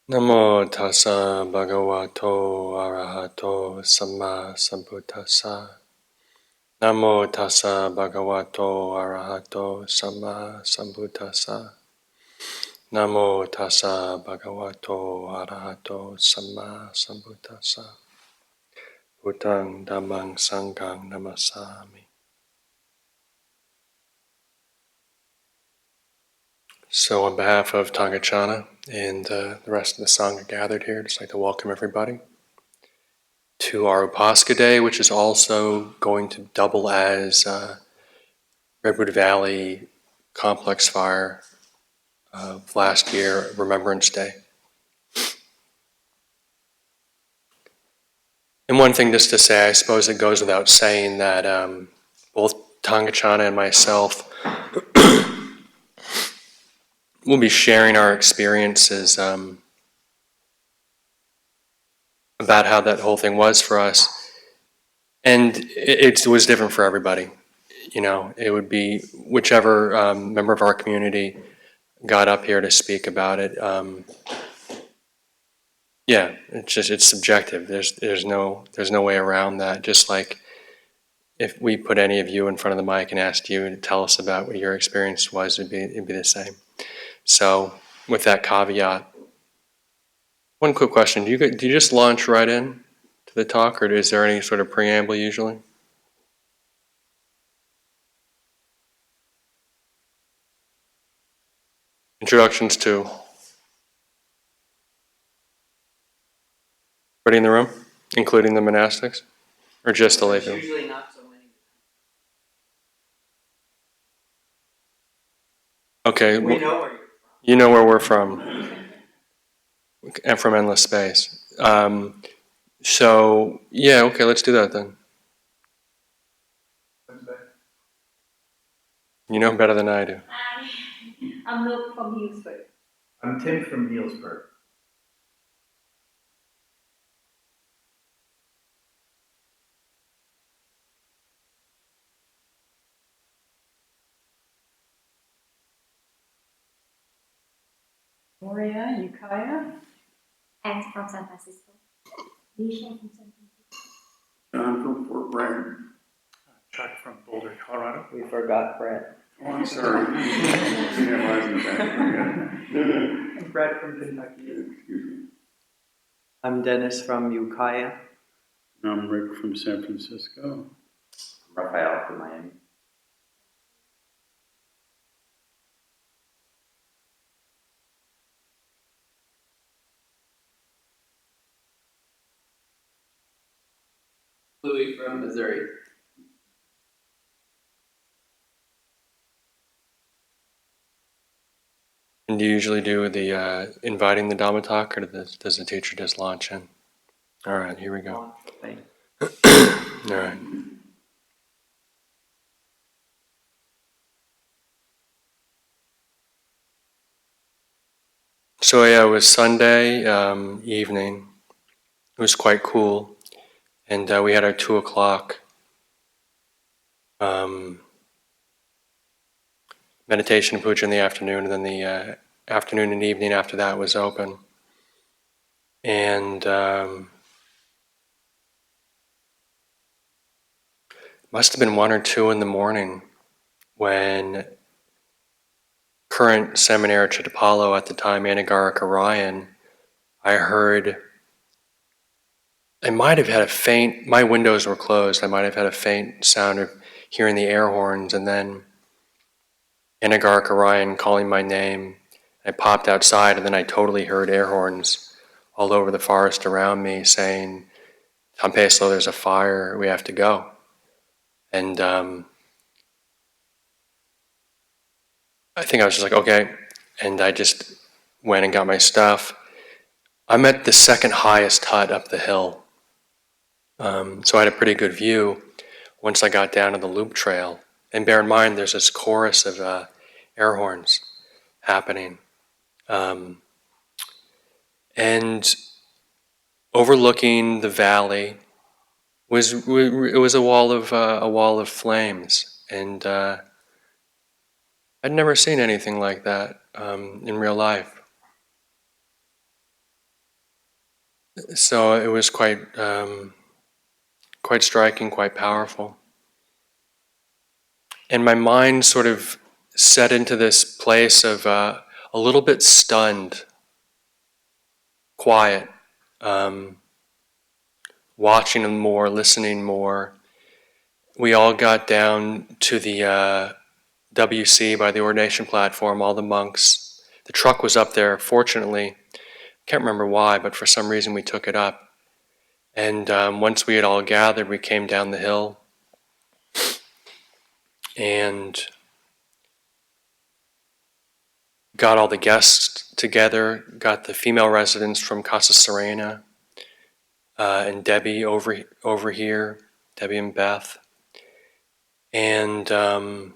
Namo tassa bhagavato arahato samma sambuddhassa. Namo tassa bhagavato arahato samma sambuddhassa. Namo tassa bhagavato arahato samma sambuddhassa. Buddhang dhammang sanghang namasami. So on behalf of Kaccana and the rest of the Sangha gathered here, I'd just like to welcome everybody to our Upasaka Day, which is also going to double as Redwood Valley Complex Fire last year, Remembrance Day. And one thing just to say, I suppose it goes without saying that both Kaccana and myself will be sharing our experiences about how that whole thing was for us. And it was different for everybody. You know, it would be whichever member of our community got up here to speak about it. Yeah, it's subjective. There's no way around that. Just like if we put any of you in front of the mic and asked you to tell us about what your experience was, it'd be the same. So with that caveat, one quick question: do you just launch right in to the talk, or is there any sort of preamble usually? Introductions to everybody in the room, including the monastics, or just the lay people? Usually not so many. Okay, We know where you're from. You know where we're from, and from Endless Space. So yeah, okay, let's do that then. You know better than I do. I'm Luke from Hillsburg. I'm Tim from Nielsburg. Moria, Ukiah. And from San Francisco. Lisha from San Francisco. John from Fort Bragg. Chuck from Boulder, Colorado. We forgot Brett. Oh, I'm sorry. You have eyes in the back. I'm Brett from Kentucky. Excuse me. I'm Dennis from Ukiah. I'm Rick from San Francisco. Rafael from Miami. Louis from Missouri. And do you usually do the inviting the Dhamma talk, or does the teacher just launch in? All right, here we go. All right. So yeah, it was Sunday evening. It was quite cool, and we had our 2:00 meditation and puja in the afternoon, and then the afternoon and evening after that was open. And must have been 1 or 2 in the morning when current seminary Raṭṭhapāla, at the time Anagarika Ryan, I heard, I might have had a faint, my windows were closed, I might have had a faint sound of hearing the air horns, and then Anagarika Ryan calling my name. I popped outside, and then I totally heard air horns all over the forest around me saying, Pesalo, there's a fire, we have to go. And I think I was just like, okay. And I just went and got my stuff. I'm at the second highest hut up the hill. So I had a pretty good view once I got down to the loop trail. And bear in mind, there's this chorus of air horns happening. And overlooking the valley was a wall of flames. And I'd never seen anything like that in real life. So it was quite striking, quite powerful. And my mind sort of set into this place of a little bit stunned, quiet, watching more, listening more. We all got down to the WC by the ordination platform, all the monks. The truck was up there, fortunately. Can't remember why, but for some reason we took it up. And once we had all gathered, we came down the hill and got all the guests together, got the female residents from Casa Serena and Debbie over here, Debbie and Beth. And there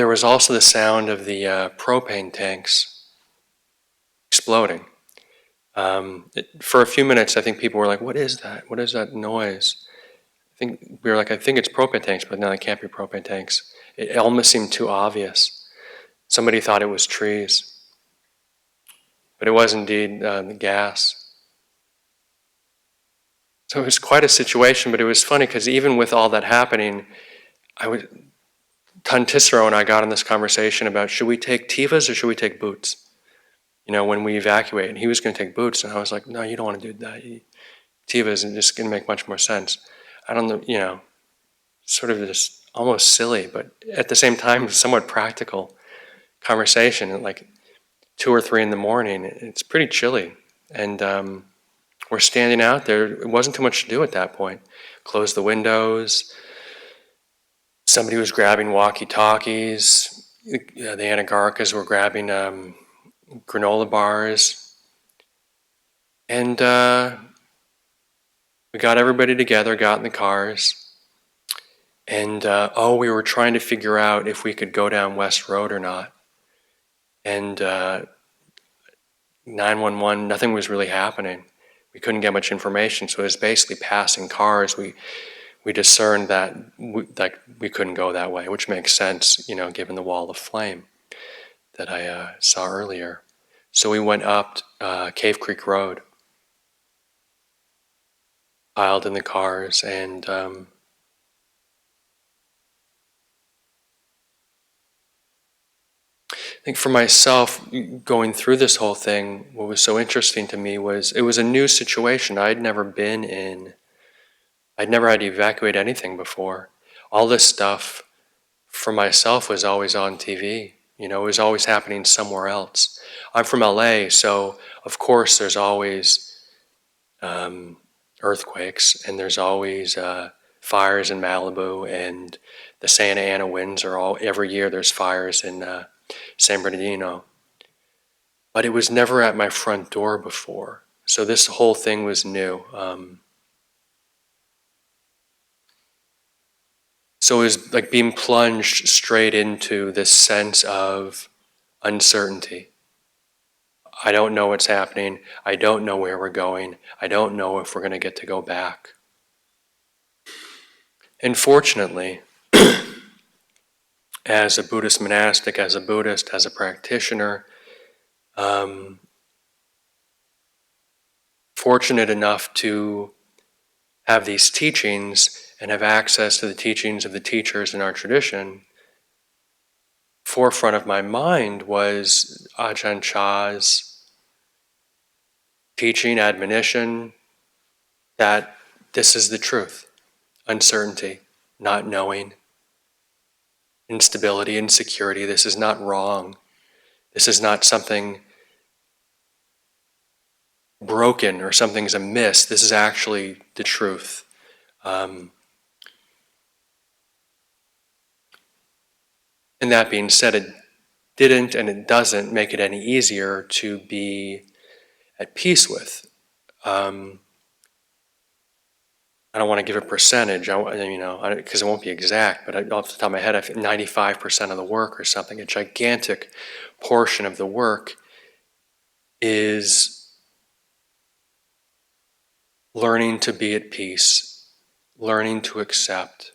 was also the sound of the propane tanks exploding. For a few minutes, I think people were like, "What is that? What is that noise?" I think we were like, "I think it's propane tanks," but no, it can't be propane tanks. It almost seemed too obvious. Somebody thought it was trees, but it was indeed the gas. So it was quite a situation, but it was funny because even with all that happening, Tantisaro and I got in this conversation about should we take tivas or should we take boots? When we evacuate, and he was going to take boots, and I was like, no, you don't want to do that. Tivas is just going to make much more sense. I don't know, sort of just almost silly, but at the same time, somewhat practical conversation at like 2 or 3 in the morning. It's pretty chilly, and we're standing out there. It wasn't too much to do at that point. Close the windows. Somebody was grabbing walkie-talkies. The Anagaricas were grabbing granola bars. And we got everybody together, got in the cars. And we were trying to figure out if we could go down West Road or not. And 911, nothing was really happening. We couldn't get much information, so it was basically passing cars. We discerned that we couldn't go that way, which makes sense, given the wall of flame that I saw earlier. So we went up Cave Creek Road, piled in the cars, and I think for myself, going through this whole thing, what was so interesting to me was it was a new situation I'd never been in. I'd never had to evacuate anything before. All this stuff for myself was always on TV. It was always happening somewhere else. I'm from LA, so of course there's always earthquakes, and there's always fires in Malibu, and the Santa Ana winds are every year there's fires in San Bernardino. But it was never at my front door before. So this whole thing was new. So it was like being plunged straight into this sense of uncertainty. I don't know what's happening. I don't know where we're going. I don't know if we're going to get to go back. And fortunately, as a Buddhist monastic, as a Buddhist, as a practitioner, fortunate enough to have these teachings and have access to the teachings of the teachers in our tradition, forefront of my mind was Ajahn Chah's teaching, admonition, that this is the truth. Uncertainty, not knowing, instability, insecurity. This is not wrong. This is not something broken or something's amiss. This is actually the truth. And that being said, it didn't and it doesn't make it any easier to be at peace with. I don't want to give a percentage, because it won't be exact, but off the top of my head, I think 95% of the work or something, a gigantic portion of the work is learning to be at peace, learning to accept,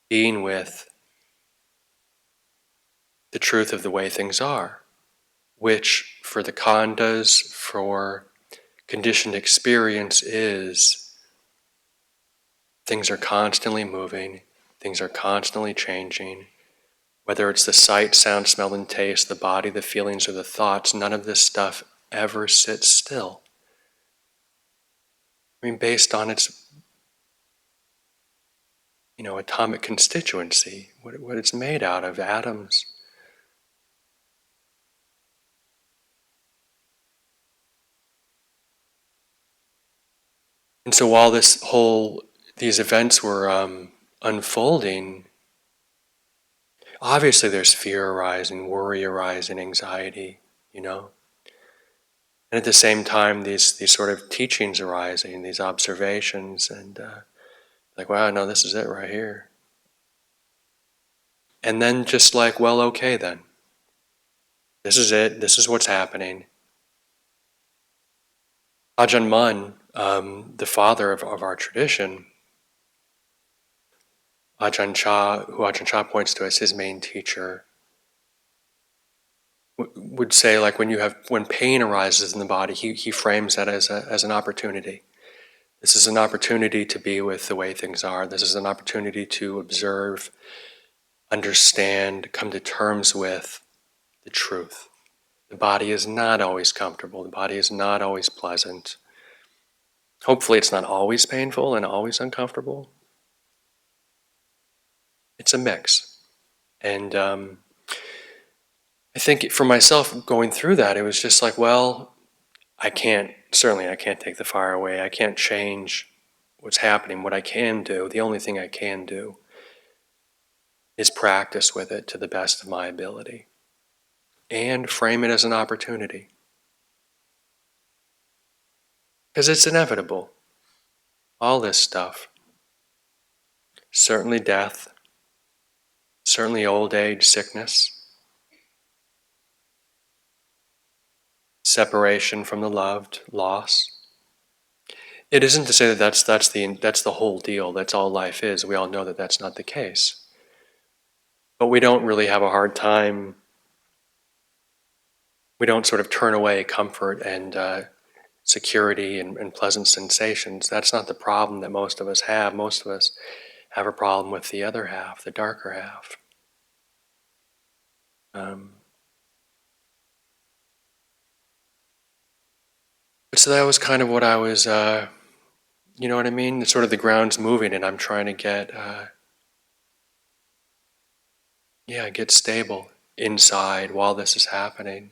being with the truth of the way things are, which for the khandhas, for conditioned experience, is things are constantly moving, things are constantly changing. Whether it's the sight, sound, smell, and taste, the body, the feelings, or the thoughts, none of this stuff ever sits still. I mean, based on its, atomic constituency, what it's made out of, atoms. And so while these events were unfolding, obviously there's fear arising, worry arising, anxiety, And at the same time, these sort of teachings arising, these observations, and like, wow, no, this is it right here. And then just like, well, okay then. This is it. This is what's happening. Ajahn Mun, the father of our tradition, who Ajahn Chah points to as his main teacher, would say, like, when pain arises in the body, he frames that as an opportunity. This is an opportunity to be with the way things are. This is an opportunity to observe, understand, come to terms with the truth. The body is not always comfortable. The body is not always pleasant. Hopefully it's not always painful and always uncomfortable. It's a mix. And I think for myself going through that, it was just like, well, I can't take the fire away. I can't change what's happening. What I can do, the only thing I can do, is practice with it to the best of my ability and frame it as an opportunity. Because it's inevitable. All this stuff. Certainly death. Certainly old age, sickness. Separation from the loved, loss. It isn't to say that that's the whole deal, that's all life is. We all know that that's not the case. But we don't really have a hard time, we don't sort of turn away comfort and security and pleasant sensations. That's not the problem that most of us have. Most of us have a problem with the other half, the darker half. So that was kind of what I was, you know what I mean? It's sort of the ground's moving and I'm trying to get stable inside while this is happening.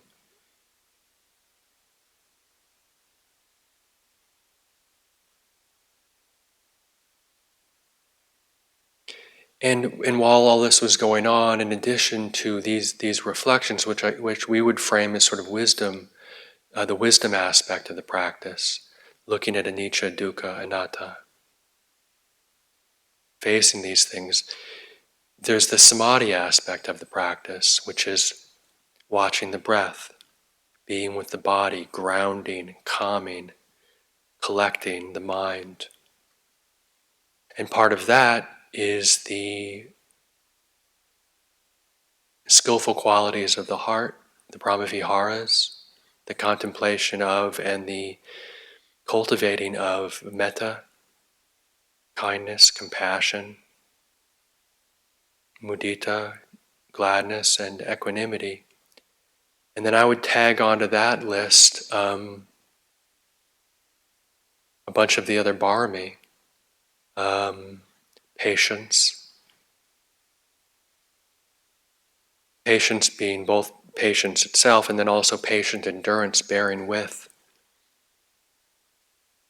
And while all this was going on, in addition to these reflections, which we would frame as sort of wisdom, the wisdom aspect of the practice, looking at anicca, dukkha, anatta, facing these things, there's the samadhi aspect of the practice, which is watching the breath, being with the body, grounding, calming, collecting the mind. And part of that is the skillful qualities of the heart, the brahmaviharas, the contemplation of and the cultivating of metta, kindness, compassion, mudita, gladness, and equanimity. And then I would tag onto that list a bunch of the other barmi, patience. Patience being both patience itself and then also patient endurance, bearing with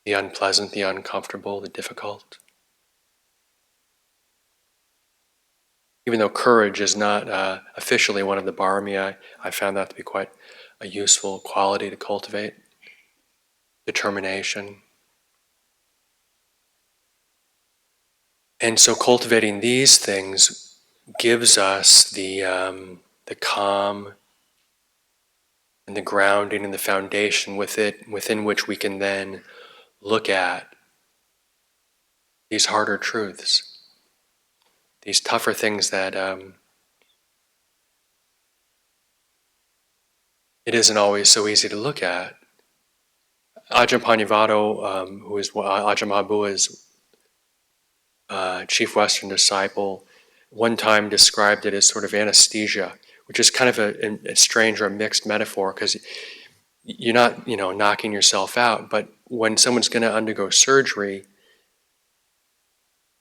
the unpleasant, the uncomfortable, the difficult. Even though courage is not officially one of the barmi, I found that to be quite a useful quality to cultivate. Determination. And so cultivating these things gives us the calm and the grounding and the foundation within which we can then look at these harder truths, these tougher things that it isn't always so easy to look at. Ajahn Panyavado, who is Ajahn Mahabua's chief Western disciple, one time described it as sort of anesthesia, which is kind of a strange or a mixed metaphor, because you're not, knocking yourself out, but when someone's going to undergo surgery,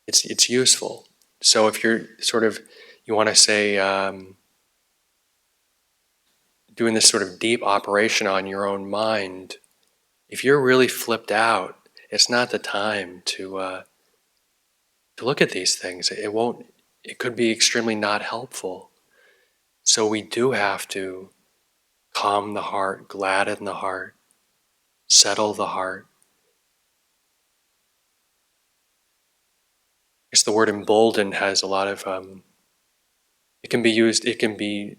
it's useful. So if you're you want to say, doing this sort of deep operation on your own mind, if you're really flipped out, it's not the time to look at these things. It could be extremely not helpful. So we do have to calm the heart, gladden the heart, settle the heart. I guess the word emboldened has a lot of, it can be used, it can be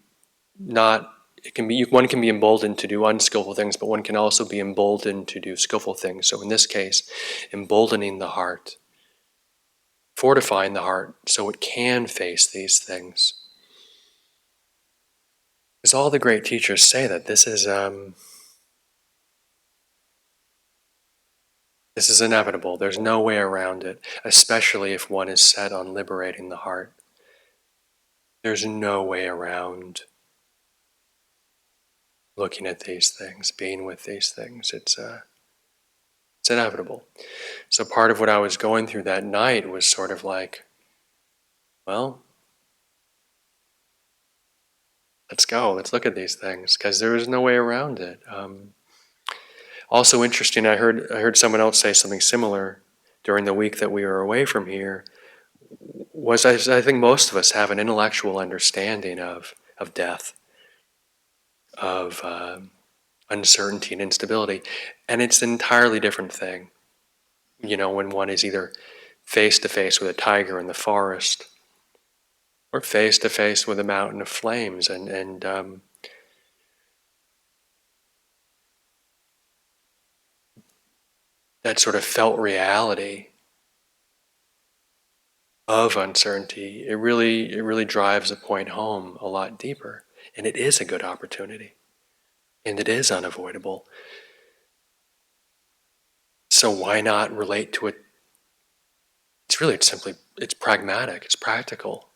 not, it can be, one can be emboldened to do unskillful things, but one can also be emboldened to do skillful things. So in this case, emboldening the heart, fortifying the heart so it can face these things. Because all the great teachers say that this is inevitable. There's no way around it, especially if one is set on liberating the heart. There's no way around looking at these things, being with these things. It's inevitable. So part of what I was going through that night was sort of like, well, let's go. Let's look at these things, because there is no way around it. Also interesting, I heard someone else say something similar during the week that we were away from here. Was I think most of us have an intellectual understanding of death, of uncertainty and instability, and it's an entirely different thing. When one is either face to face with a tiger in the forest, or face to face with a mountain of flames, and that sort of felt reality of uncertainty, it really drives the point home a lot deeper, and it is a good opportunity, and it is unavoidable. So why not relate to it? It's pragmatic, it's practical.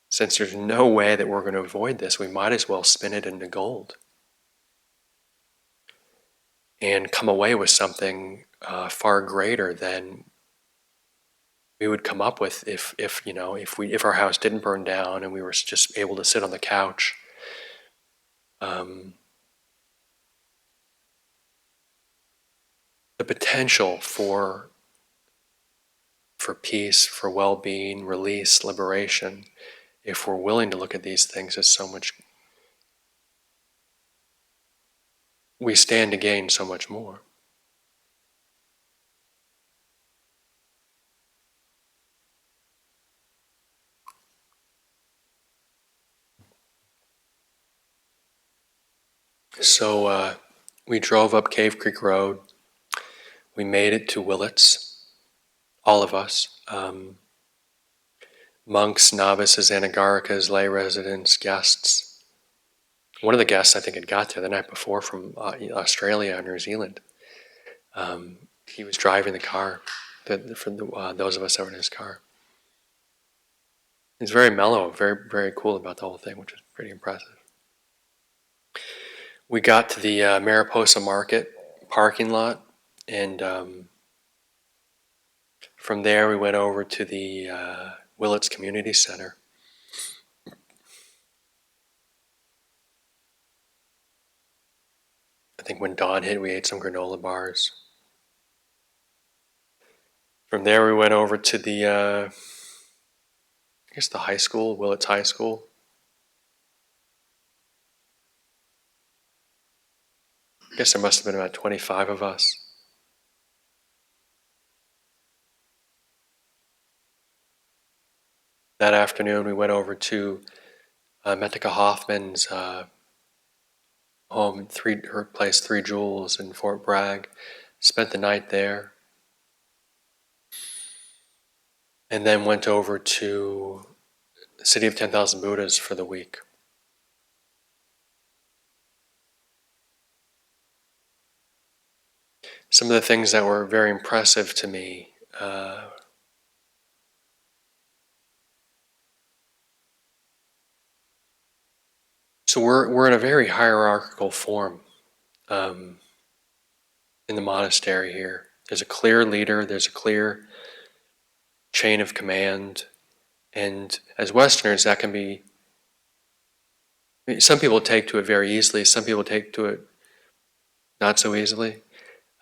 Since there's no way that we're going to avoid this, we might as well spin it into gold and come away with something far greater than we would come up with if our house didn't burn down and we were just able to sit on the couch. The potential for peace, for well-being, release, liberation, if we're willing to look at these things, is so much. We stand to gain so much more. So we drove up Cave Creek Road. We made it to Willits, all of us. Monks, novices, anagarikas, lay residents, guests. One of the guests, I think, had got there the night before from Australia or New Zealand. He was driving the car, for those of us that were in his car. He's very mellow, very, very cool about the whole thing, which was pretty impressive. We got to the Mariposa Market parking lot, and from there we went over to the Willits Community Center. I think when dawn hit, we ate some granola bars. From there we went over to the high school, Willits High School. I guess there must have been about 25 of us. That afternoon we went over to Metta Hoffman's home, her place, 3 Jewels in Fort Bragg. Spent the night there. And then went over to the City of 10,000 Buddhas for the week. some of the things that were very impressive to me. So we're in a very hierarchical form in the monastery here. There's a clear leader. There's a clear chain of command, and as Westerners, that can be. Some people take to it very easily. Some people take to it not so easily.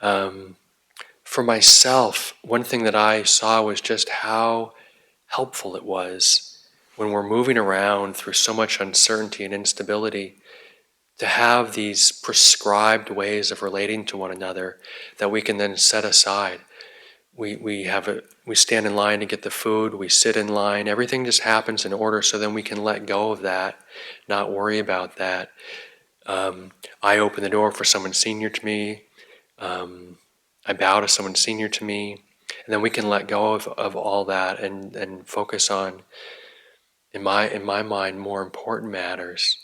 For myself, one thing that I saw was just how helpful it was when we're moving around through so much uncertainty and instability to have these prescribed ways of relating to one another that we can then set aside. We stand in line to get the food, we sit in line, everything just happens in order, so then we can let go of that, not worry about that. I open the door for someone senior to me. I bow to someone senior to me, and then we can let go of all that and focus on, in my mind, more important matters.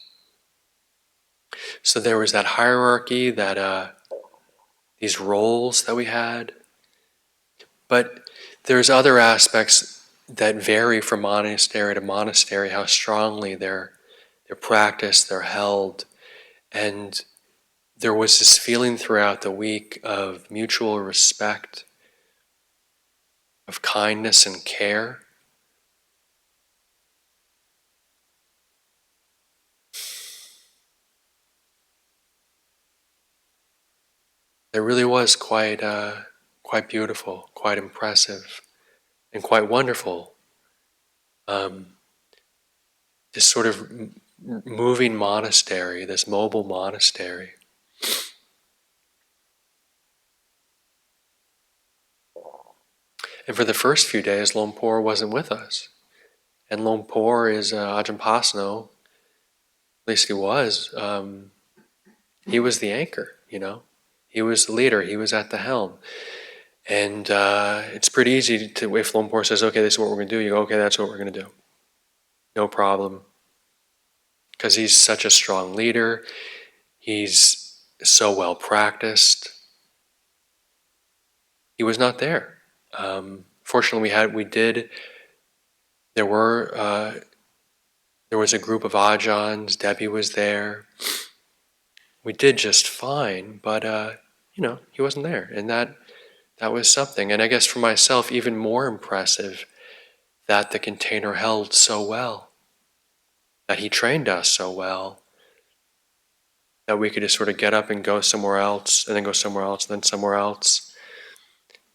So there was that hierarchy, that these roles that we had, but there's other aspects that vary from monastery to monastery, how strongly they're practiced, they're held, and there was this feeling throughout the week of mutual respect, of kindness and care. It really was quite beautiful, quite impressive, and quite wonderful. This sort of moving monastery, this mobile monastery. And for the first few days, Lumpur wasn't with us. And Lumpur is Ajahn, at least he was. He was the anchor, He was the leader. He was at the helm. And it's pretty easy to, if Lumpur says, okay, this is what we're going to do, you go, okay, that's what we're going to do. No problem. Because he's such a strong leader. He's so well practiced. He was not there. Fortunately, there was a group of Ajahns. Debbie was there. We did just fine, but he wasn't there, and that was something. And I guess for myself, even more impressive that the container held so well, that he trained us so well, that we could just sort of get up and go somewhere else, and then go somewhere else, and then somewhere else,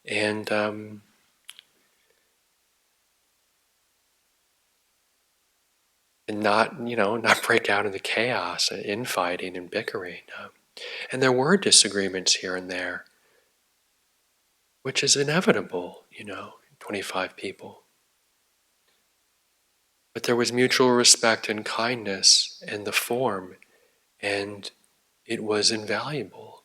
and not break out into chaos and infighting and bickering. And there were disagreements here and there, which is inevitable, 25 people. But there was mutual respect and kindness in the form, and it was invaluable.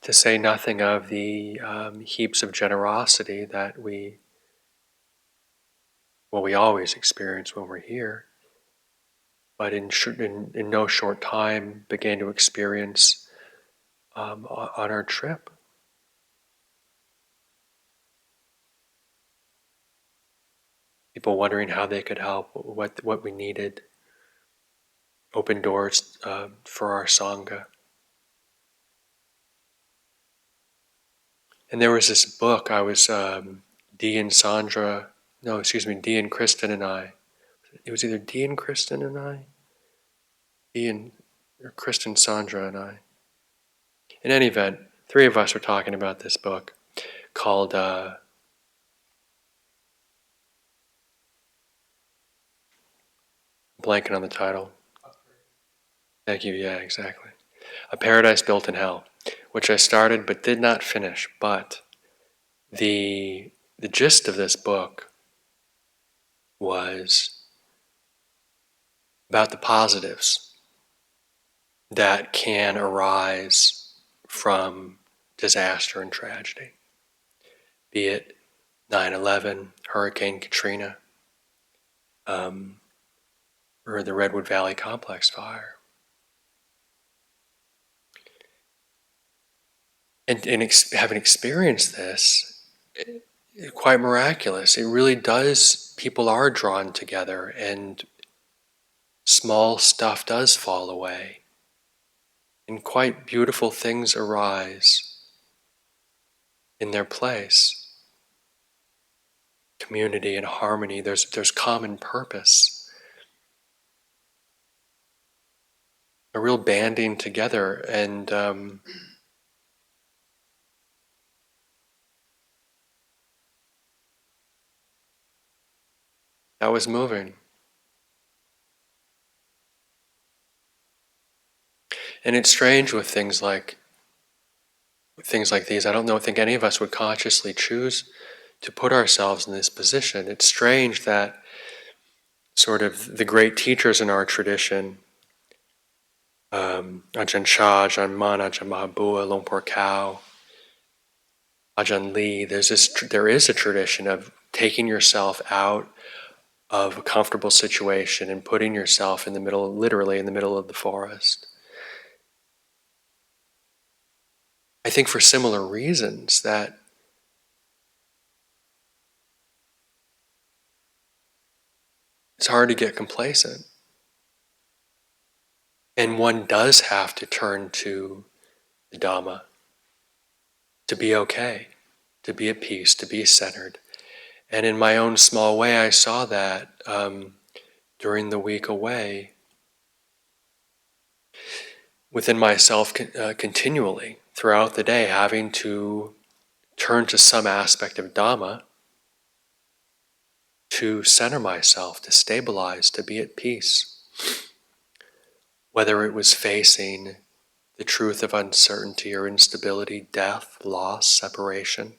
To say nothing of the heaps of generosity that we always experience when we're here, but in no short time began to experience on our trip. People wondering how they could help, what we needed, open doors for our Sangha. And there was this book, Dee and Kristen and I. It was either Dee and Kristen and I, or Kristen, Sandra and I. In any event, three of us were talking about this book called blanking on the title. Thank you, yeah, exactly. A Paradise Built in Hell, which I started but did not finish. But the gist of this book was about the positives that can arise from disaster and tragedy, be it 9/11, Hurricane Katrina, or the Redwood Valley Complex fire. And having experienced this, it's quite miraculous. It really does, people are drawn together and small stuff does fall away. And quite beautiful things arise in their place. Community and harmony, there's common purpose. A real banding together, and that was moving. And it's strange with things like these. I don't think any of us would consciously choose to put ourselves in this position. It's strange that sort of the great teachers in our tradition, Ajahn Chah, Ajahn Mun, Ajahn Mahabua, Luang Por, Ajahn Lee, there is a tradition of taking yourself out of a comfortable situation and putting yourself in the middle, literally in the middle of the forest. I think for similar reasons, that it's hard to get complacent. And one does have to turn to the Dhamma to be okay, to be at peace, to be centered. And in my own small way, I saw that during the week away within myself, continually throughout the day, having to turn to some aspect of Dhamma to center myself, to stabilize, to be at peace. Whether it was facing the truth of uncertainty or instability, death, loss, separation,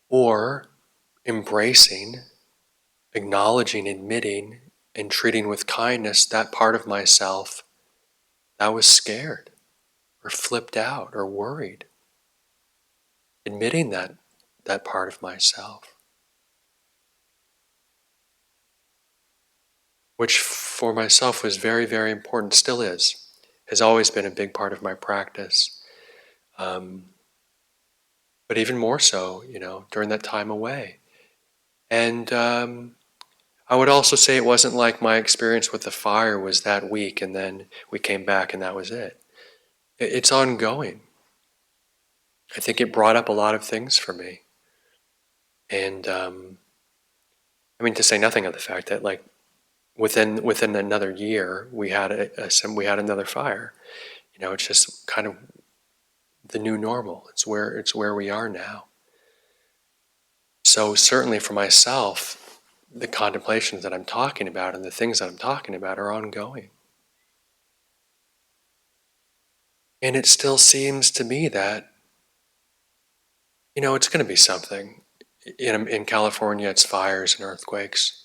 or embracing, acknowledging, admitting, and treating with kindness that part of myself that was scared or flipped out or worried. Admitting that part of myself, which for myself was very, very important, still is, has always been a big part of my practice. But even more so, during that time away. And I would also say it wasn't like my experience with the fire was that week and then we came back and that was it. It's ongoing. I think it brought up a lot of things for me. And to say nothing of the fact that within another year we had another fire. It's just kind of the new normal. It's where we are now. So certainly for myself, the contemplations that I'm talking about and the things that I'm talking about are ongoing. And it still seems to me that, it's going to be something. In California, it's fires and earthquakes.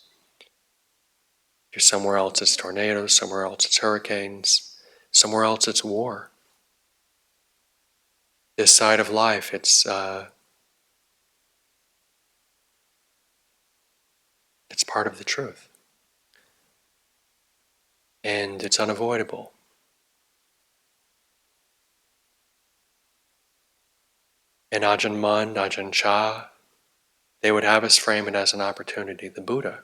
If you're somewhere else, it's tornadoes. Somewhere else, it's hurricanes. Somewhere else, it's war. This side of life, it's part of the truth. And it's unavoidable. And Ajahn Mun, Ajahn Chah, they would have us frame it as an opportunity. The Buddha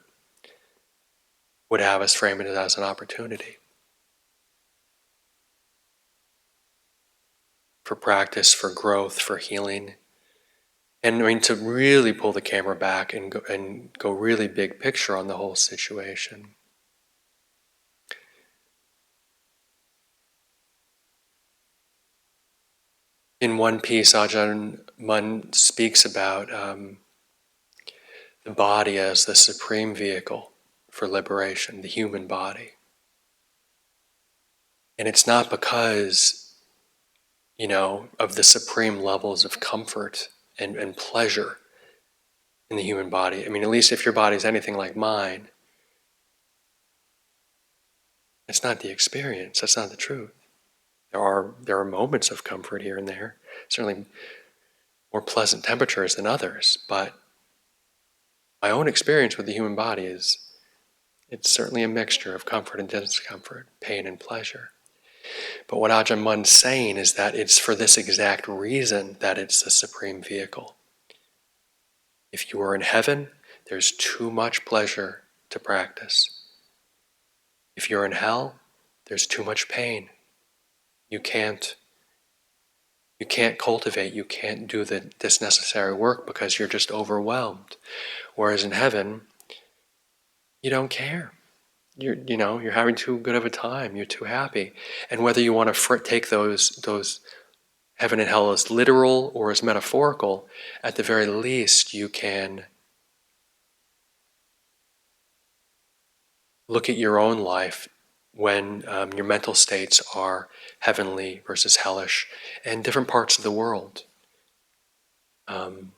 would have us frame it as an opportunity for practice, for growth, for healing. And to really pull the camera back and go really big picture on the whole situation. In one piece, Ajahn Mun speaks about the body as the supreme vehicle for liberation, the human body. And it's not because, of the supreme levels of comfort and pleasure in the human body. At least if your body is anything like mine, it's not the experience, that's not the truth. There are moments of comfort here and there, certainly more pleasant temperatures than others, but my own experience with the human body is It's certainly a mixture of comfort and discomfort, pain and pleasure. But what Ajahn Mun's saying is that it's for this exact reason that it's the supreme vehicle. If you are in heaven, there's too much pleasure to practice. If you're in hell, there's too much pain. You can't cultivate, you can't do this necessary work because you're just overwhelmed. Whereas in heaven, you don't care. You're having too good of a time. You're too happy. And whether you want to take those heaven and hell as literal or as metaphorical, at the very least, you can look at your own life when your mental states are heavenly versus hellish and different parts of the world, and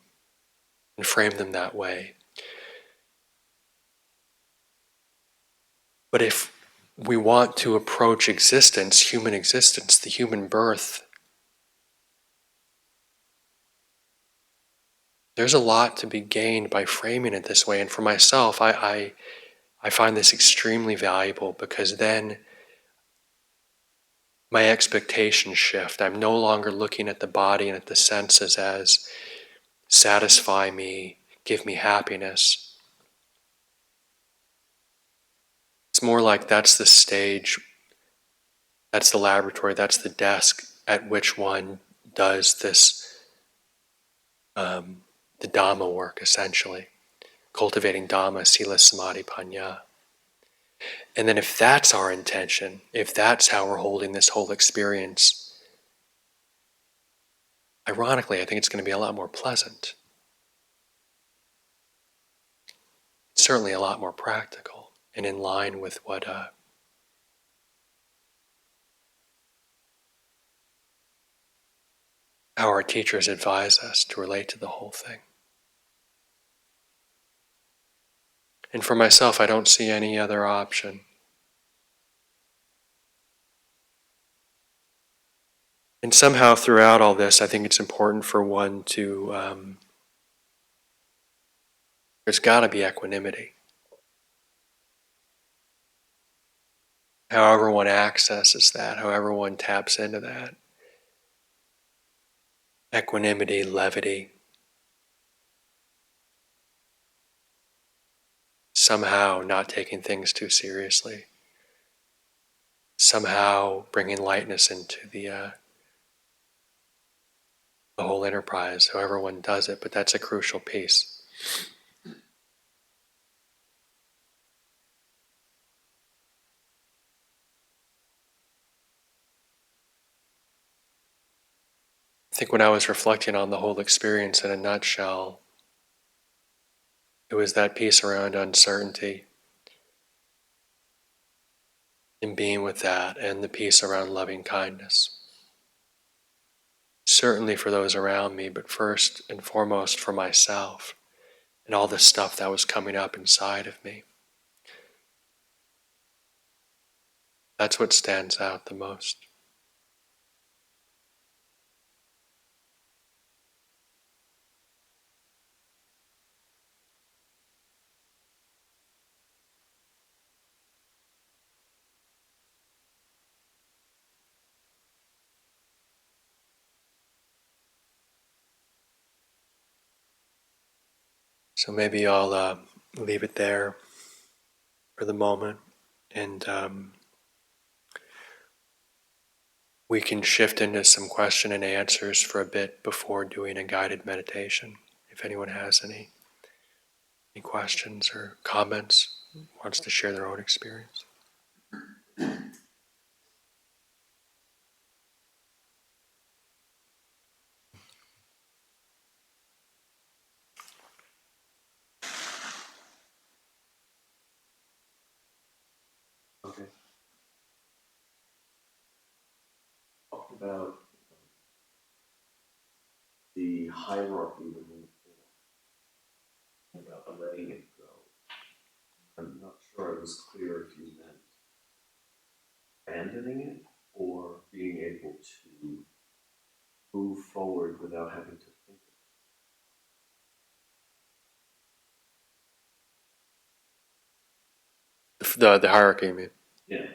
frame them that way. But if we want to approach existence, human existence, the human birth, there's a lot to be gained by framing it this way. And for myself, I find this extremely valuable because then my expectations shift. I'm no longer looking at the body and at the senses as satisfy me, give me happiness. It's more like that's the stage, that's the laboratory, that's the desk at which one does this, the Dhamma work, essentially. Cultivating Dhamma, Sila, Samadhi, Panya. And then if that's our intention, if that's how we're holding this whole experience, ironically, I think it's going to be a lot more pleasant. It's certainly a lot more practical and in line with what how our teachers advise us to relate to the whole thing. And for myself, I don't see any other option. And somehow throughout all this, I think it's important for one to, there's got to be equanimity. However one accesses that, however one taps into that. Equanimity, levity. Somehow not taking things too seriously. Somehow bringing lightness into the whole enterprise, however one does it, but that's a crucial piece. I think when I was reflecting on the whole experience in a nutshell, it was that piece around uncertainty and being with that, and the piece around loving kindness. Certainly for those around me, but first and foremost for myself and all the stuff that was coming up inside of me. That's what stands out the most. So maybe I'll leave it there for the moment, and we can shift into some question and answers for a bit before doing a guided meditation. If anyone has any questions or comments, wants to share their own experience. Okay. Talk about the hierarchy within the form, about letting it go. I'm not sure I was clear if you meant abandoning it or being able to move forward without having to think of The The hierarchy, you mean? Yeah.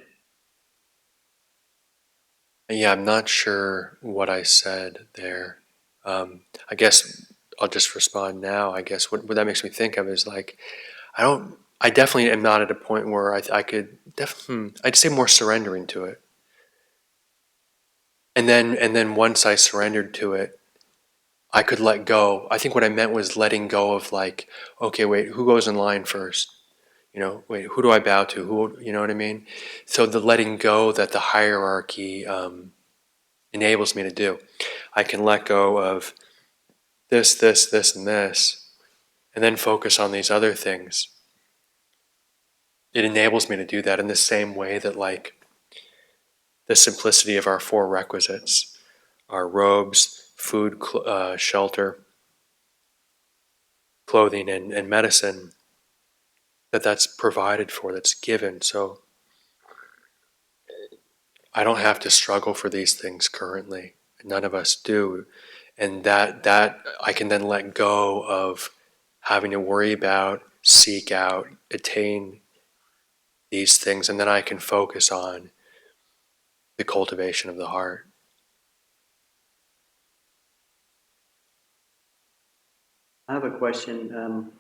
Yeah, I'm not sure what I said there. I guess I'll just respond now. I guess what that makes me think of is like, I definitely am not at a point where I could, I'd say more surrendering to it. And then once I surrendered to it, I could let go. I think what I meant was letting go of like, okay, wait, who goes in line first? Wait, who do I bow to? Who, you know what I mean? So the letting go that the hierarchy enables me to do. I can let go of this, and this, and then focus on these other things. It enables me to do that in the same way that like the simplicity of our four requisites, our robes, food, shelter, clothing, and medicine, that's provided for, that's given. So I don't have to struggle for these things currently. None of us do. And that I can then let go of having to worry about, seek out, attain these things, and then I can focus on the cultivation of the heart. I have a question.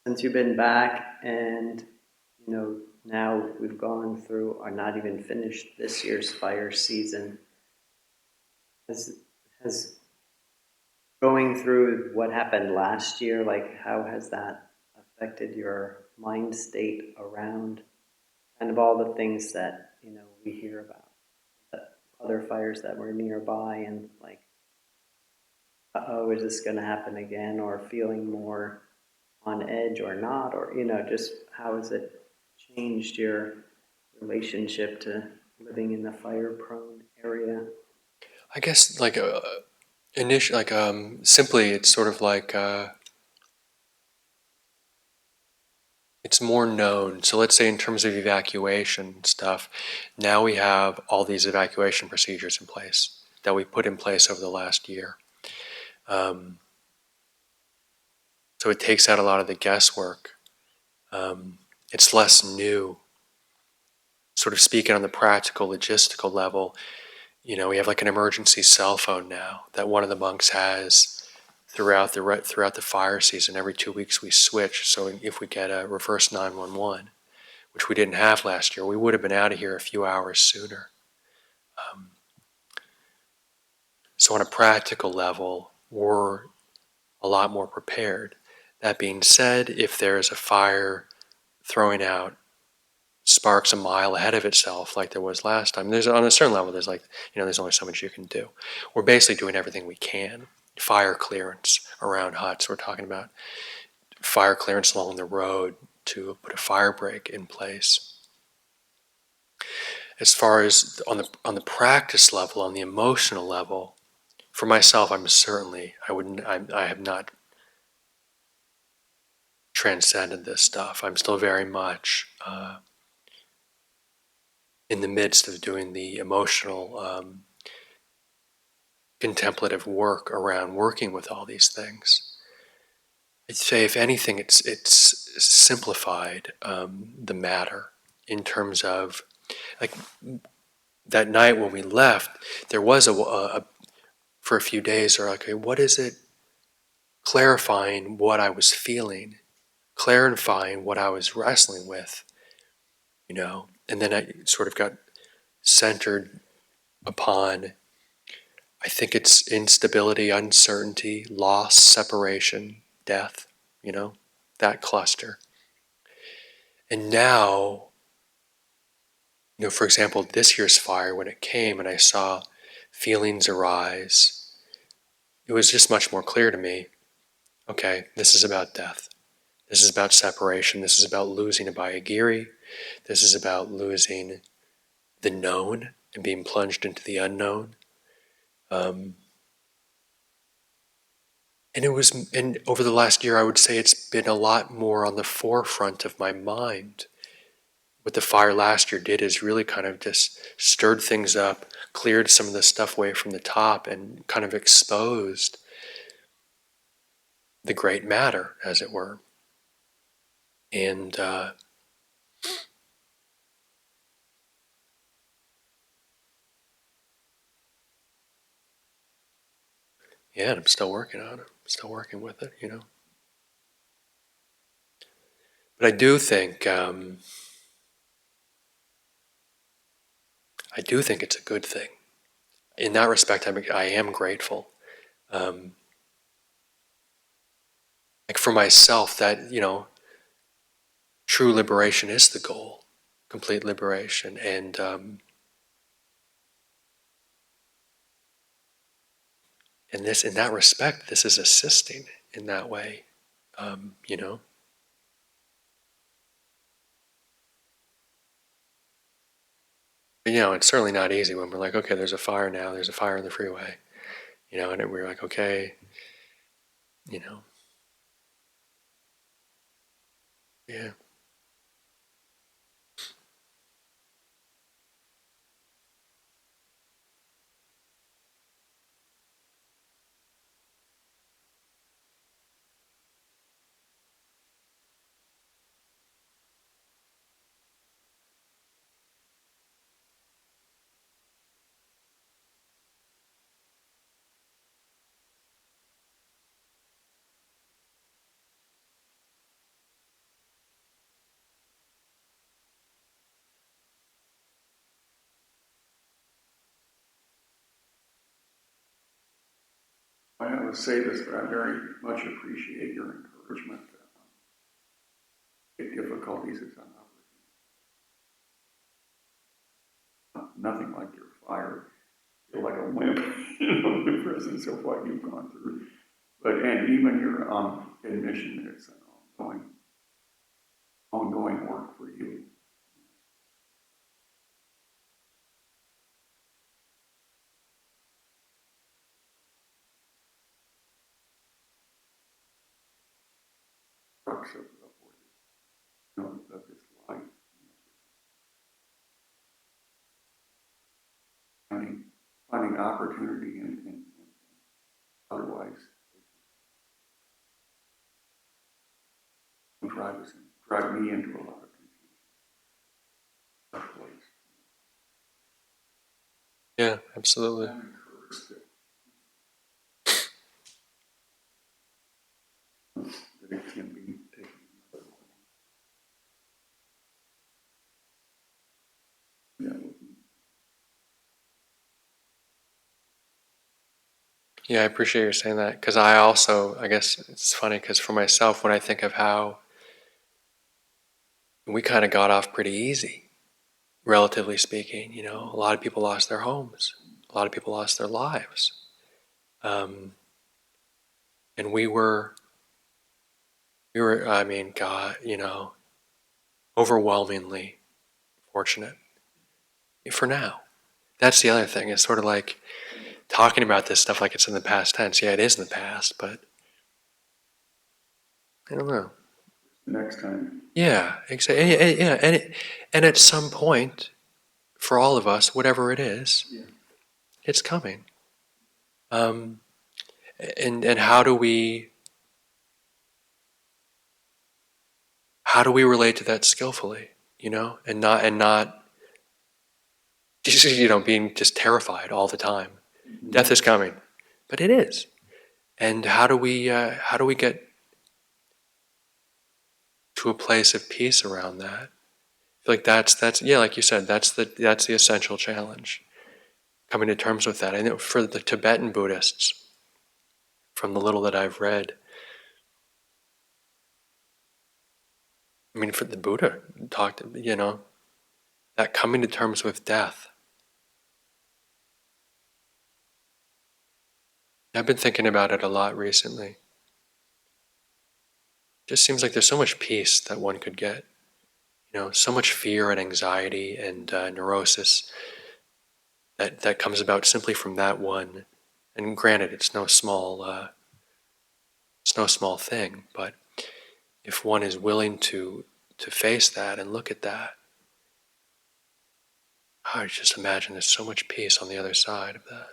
Since you've been back and, now we've gone through, or not even finished this year's fire season, has going through what happened last year, like how has that affected your mind state around kind of all the things that, we hear about, the other fires that were nearby, and like, is this going to happen again, or feeling more on edge or not, or, just how has it changed your relationship to living in the fire-prone area? I guess like initially, like simply, it's sort of like it's more known. So let's say in terms of evacuation stuff, now we have all these evacuation procedures in place that we put in place over the last year. So it takes out a lot of the guesswork. It's less new. Sort of speaking on the practical, logistical level, we have like an emergency cell phone now that one of the monks has throughout the fire season. Every 2 weeks we switch. So if we get a reverse 911, which we didn't have last year, we would have been out of here a few hours sooner. So on a practical level, we're a lot more prepared. That being said, if there's a fire throwing out sparks a mile ahead of itself like there was last time, there's on a certain level, there's like, there's only so much you can do. We're basically doing everything we can. Fire clearance around huts. We're talking about fire clearance along the road to put a fire break in place. As far as on the practice level, on the emotional level, for myself, I have not transcended this stuff. I'm still very much in the midst of doing the emotional, contemplative work around working with all these things. I'd say, if anything, it's simplified the matter in terms of, like, that night when we left, there was for a few days, or like, okay, what is it? Clarifying what I was feeling, clarifying what I was wrestling with, and then I sort of got centered upon, I think it's instability, uncertainty, loss, separation, death, that cluster. And now, for example, this year's fire, when it came and I saw feelings arise, it was just much more clear to me, okay, this is about death. This is about separation. This is about losing a Bayagiri. This is about losing the known and being plunged into the unknown. And over the last year, I would say it's been a lot more on the forefront of my mind. What the fire last year did is really kind of just stirred things up, cleared some of the stuff away from the top, and kind of exposed the great matter, as it were. And Yeah, and I'm still working on it. I'm still working with it, But I do think it's a good thing. In that respect, I am grateful. Um, like for myself, that true liberation is the goal, complete liberation, and in that respect, this is assisting in that way. You know. But, it's certainly not easy when we're like, okay, there's a fire now. There's a fire in the freeway, and we're like, okay, you know, yeah. I don't say this, but I very much appreciate your encouragement to take difficulties as an opportunity. Nothing like your fire. I feel like a wimp, in the presence of what you've gone through. And even your admission that it's an ongoing work for you. Crux of what is, of this life. Finding opportunity and otherwise drive me into a lot of confusion. Yeah, absolutely. I'm encouraged that it can be taken another way. Yeah, I appreciate you saying that, because I guess it's funny because for myself, when I think of how we kind of got off pretty easy, relatively speaking, a lot of people lost their homes, a lot of people lost their lives, and I mean, God, overwhelmingly fortunate for now. That's the other thing. It's sort of like talking about this stuff like it's in the past tense. Yeah, it is in the past, but I don't know. Next time. Yeah, exactly. Yeah, and at some point, for all of us, whatever it is, it's coming. And how do we relate to that skillfully, and not just being just terrified all the time. Mm-hmm. Death is coming, but it is. And how do we get to a place of peace around that? I feel like that's yeah, like you said, that's the essential challenge. Coming to terms with that. I know for the Tibetan Buddhists, from the little that I've read, I mean, for the Buddha talked, that coming to terms with death. I've been thinking about it a lot recently. It just seems like there's so much peace that one could get. So much fear and anxiety and neurosis that comes about simply from that one. And granted, it's no small thing. But if one is willing to face that and look at that, I just imagine there's so much peace on the other side of that.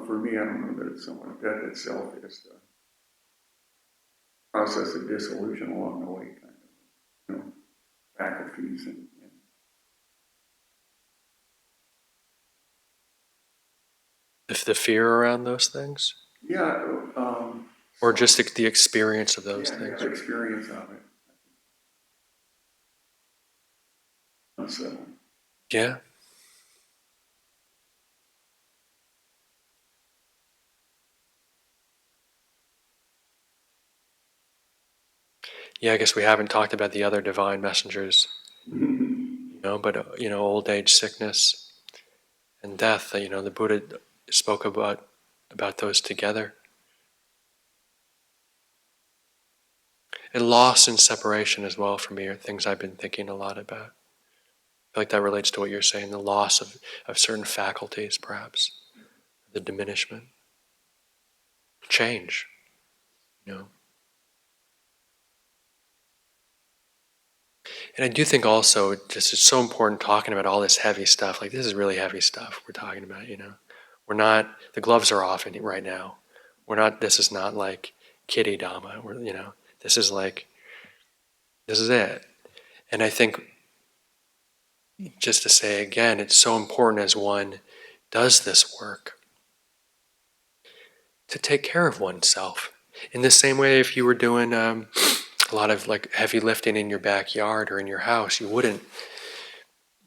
For me, I don't know that it's so much death itself is the process of dissolution along the way, kind of, faculties and the fear around those things? Yeah, Or just the experience of those yeah, things? the experience of it. Unsettling. Yeah. Yeah, I guess we haven't talked about the other divine messengers, but, old age, sickness, and death. The Buddha spoke about those together. And loss and separation as well for me are things I've been thinking a lot about. I feel like that relates to what you're saying, the loss of certain faculties, perhaps, the diminishment, change, you know. And I do think also, just it's so important talking about all this heavy stuff. Like, this is really heavy stuff we're talking about. We're not, the gloves are off right now. This is not like kiddie Dhamma. This is it. And I think, just to say again, it's so important as one does this work to take care of oneself. In the same way, if you were doing a lot of like heavy lifting in your backyard or in your house, you wouldn't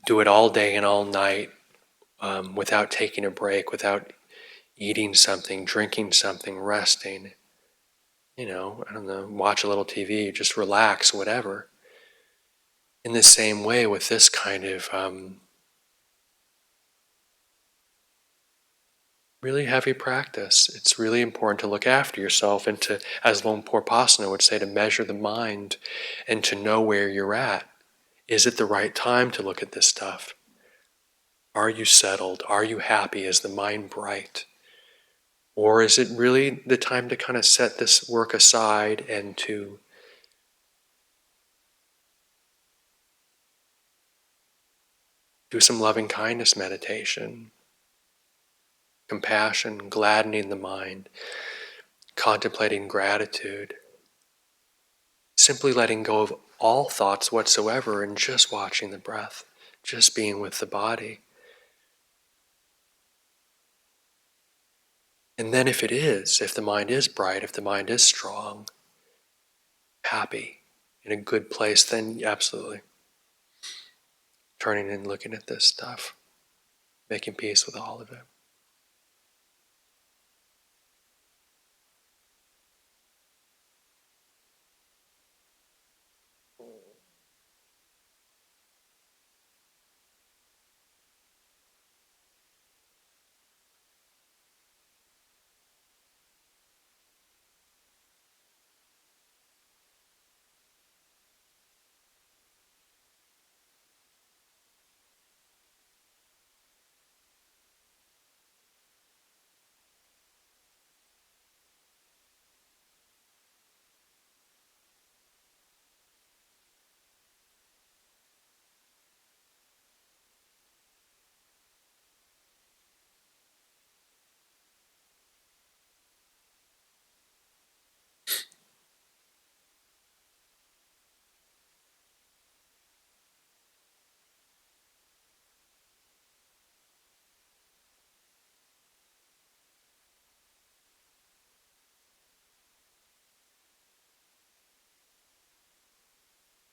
do it all day and all night without taking a break, without eating something, drinking something, resting. I don't know, watch a little TV, just relax, whatever. In the same way, with this kind of really heavy practice, it's really important to look after yourself and to, as Lumpur Pasana would say, to measure the mind and to know where you're at. Is it the right time to look at this stuff? Are you settled? Are you happy? Is the mind bright? Or is it really the time to kind of set this work aside and to do some loving kindness meditation, compassion, gladdening the mind, contemplating gratitude, simply letting go of all thoughts whatsoever and just watching the breath, just being with the body. And then if the mind is bright, if the mind is strong, happy, in a good place, then absolutely. Turning and looking at this stuff, making peace with all of it.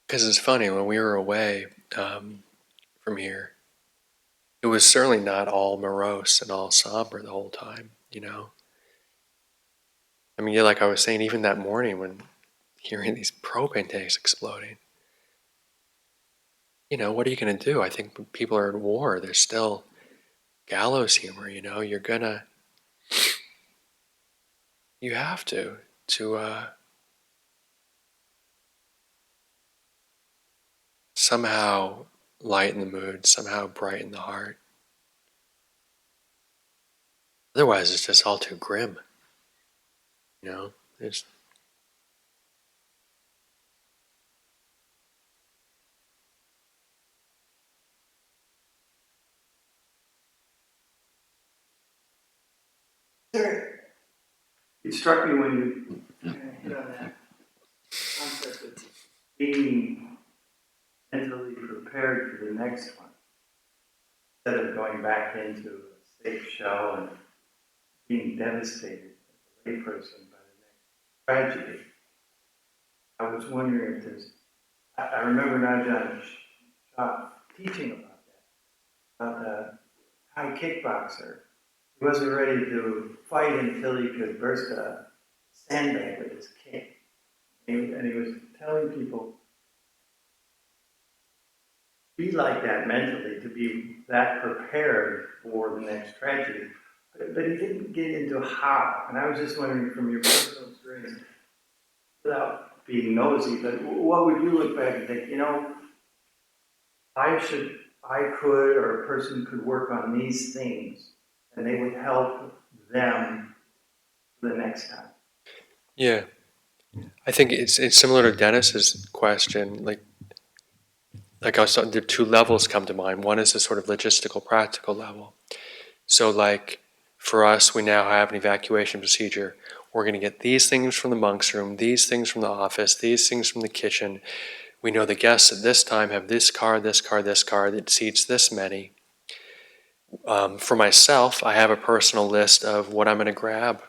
Because it's funny, when we were away from here, it was certainly not all morose and all somber the whole time. I mean, like I was saying, even that morning when hearing these propane tanks exploding, what are you going to do? I think when people are at war, there's still gallows humor, you have to somehow lighten the mood, somehow brighten the heart. Otherwise, it's just all too grim. There's It struck me when you hit on that concept of being mentally prepared for the next one, instead of going back into a safe shell and being devastated as a layperson by the next tragedy. I was wondering if there's, I remember Ajahn teaching about that, about the high kickboxer. He wasn't ready to fight until he could burst a sandbag with his kick. And he was telling people, be like that mentally, to be that prepared for the next tragedy. But he didn't get into how. And I was just wondering from your personal experience, without being nosy, but what would you look back and think, I could, or a person could work on these things, and they would help them the next time. Yeah. I think it's similar to Dennis's question. Like I was talking, the two levels come to mind. One is the sort of logistical, practical level. So like for us, we now have an evacuation procedure. We're going to get these things from the monk's room, these things from the office, these things from the kitchen. We know the guests at this time have this car, this car, this car that seats this many. For myself, I have a personal list of what I'm going to grab.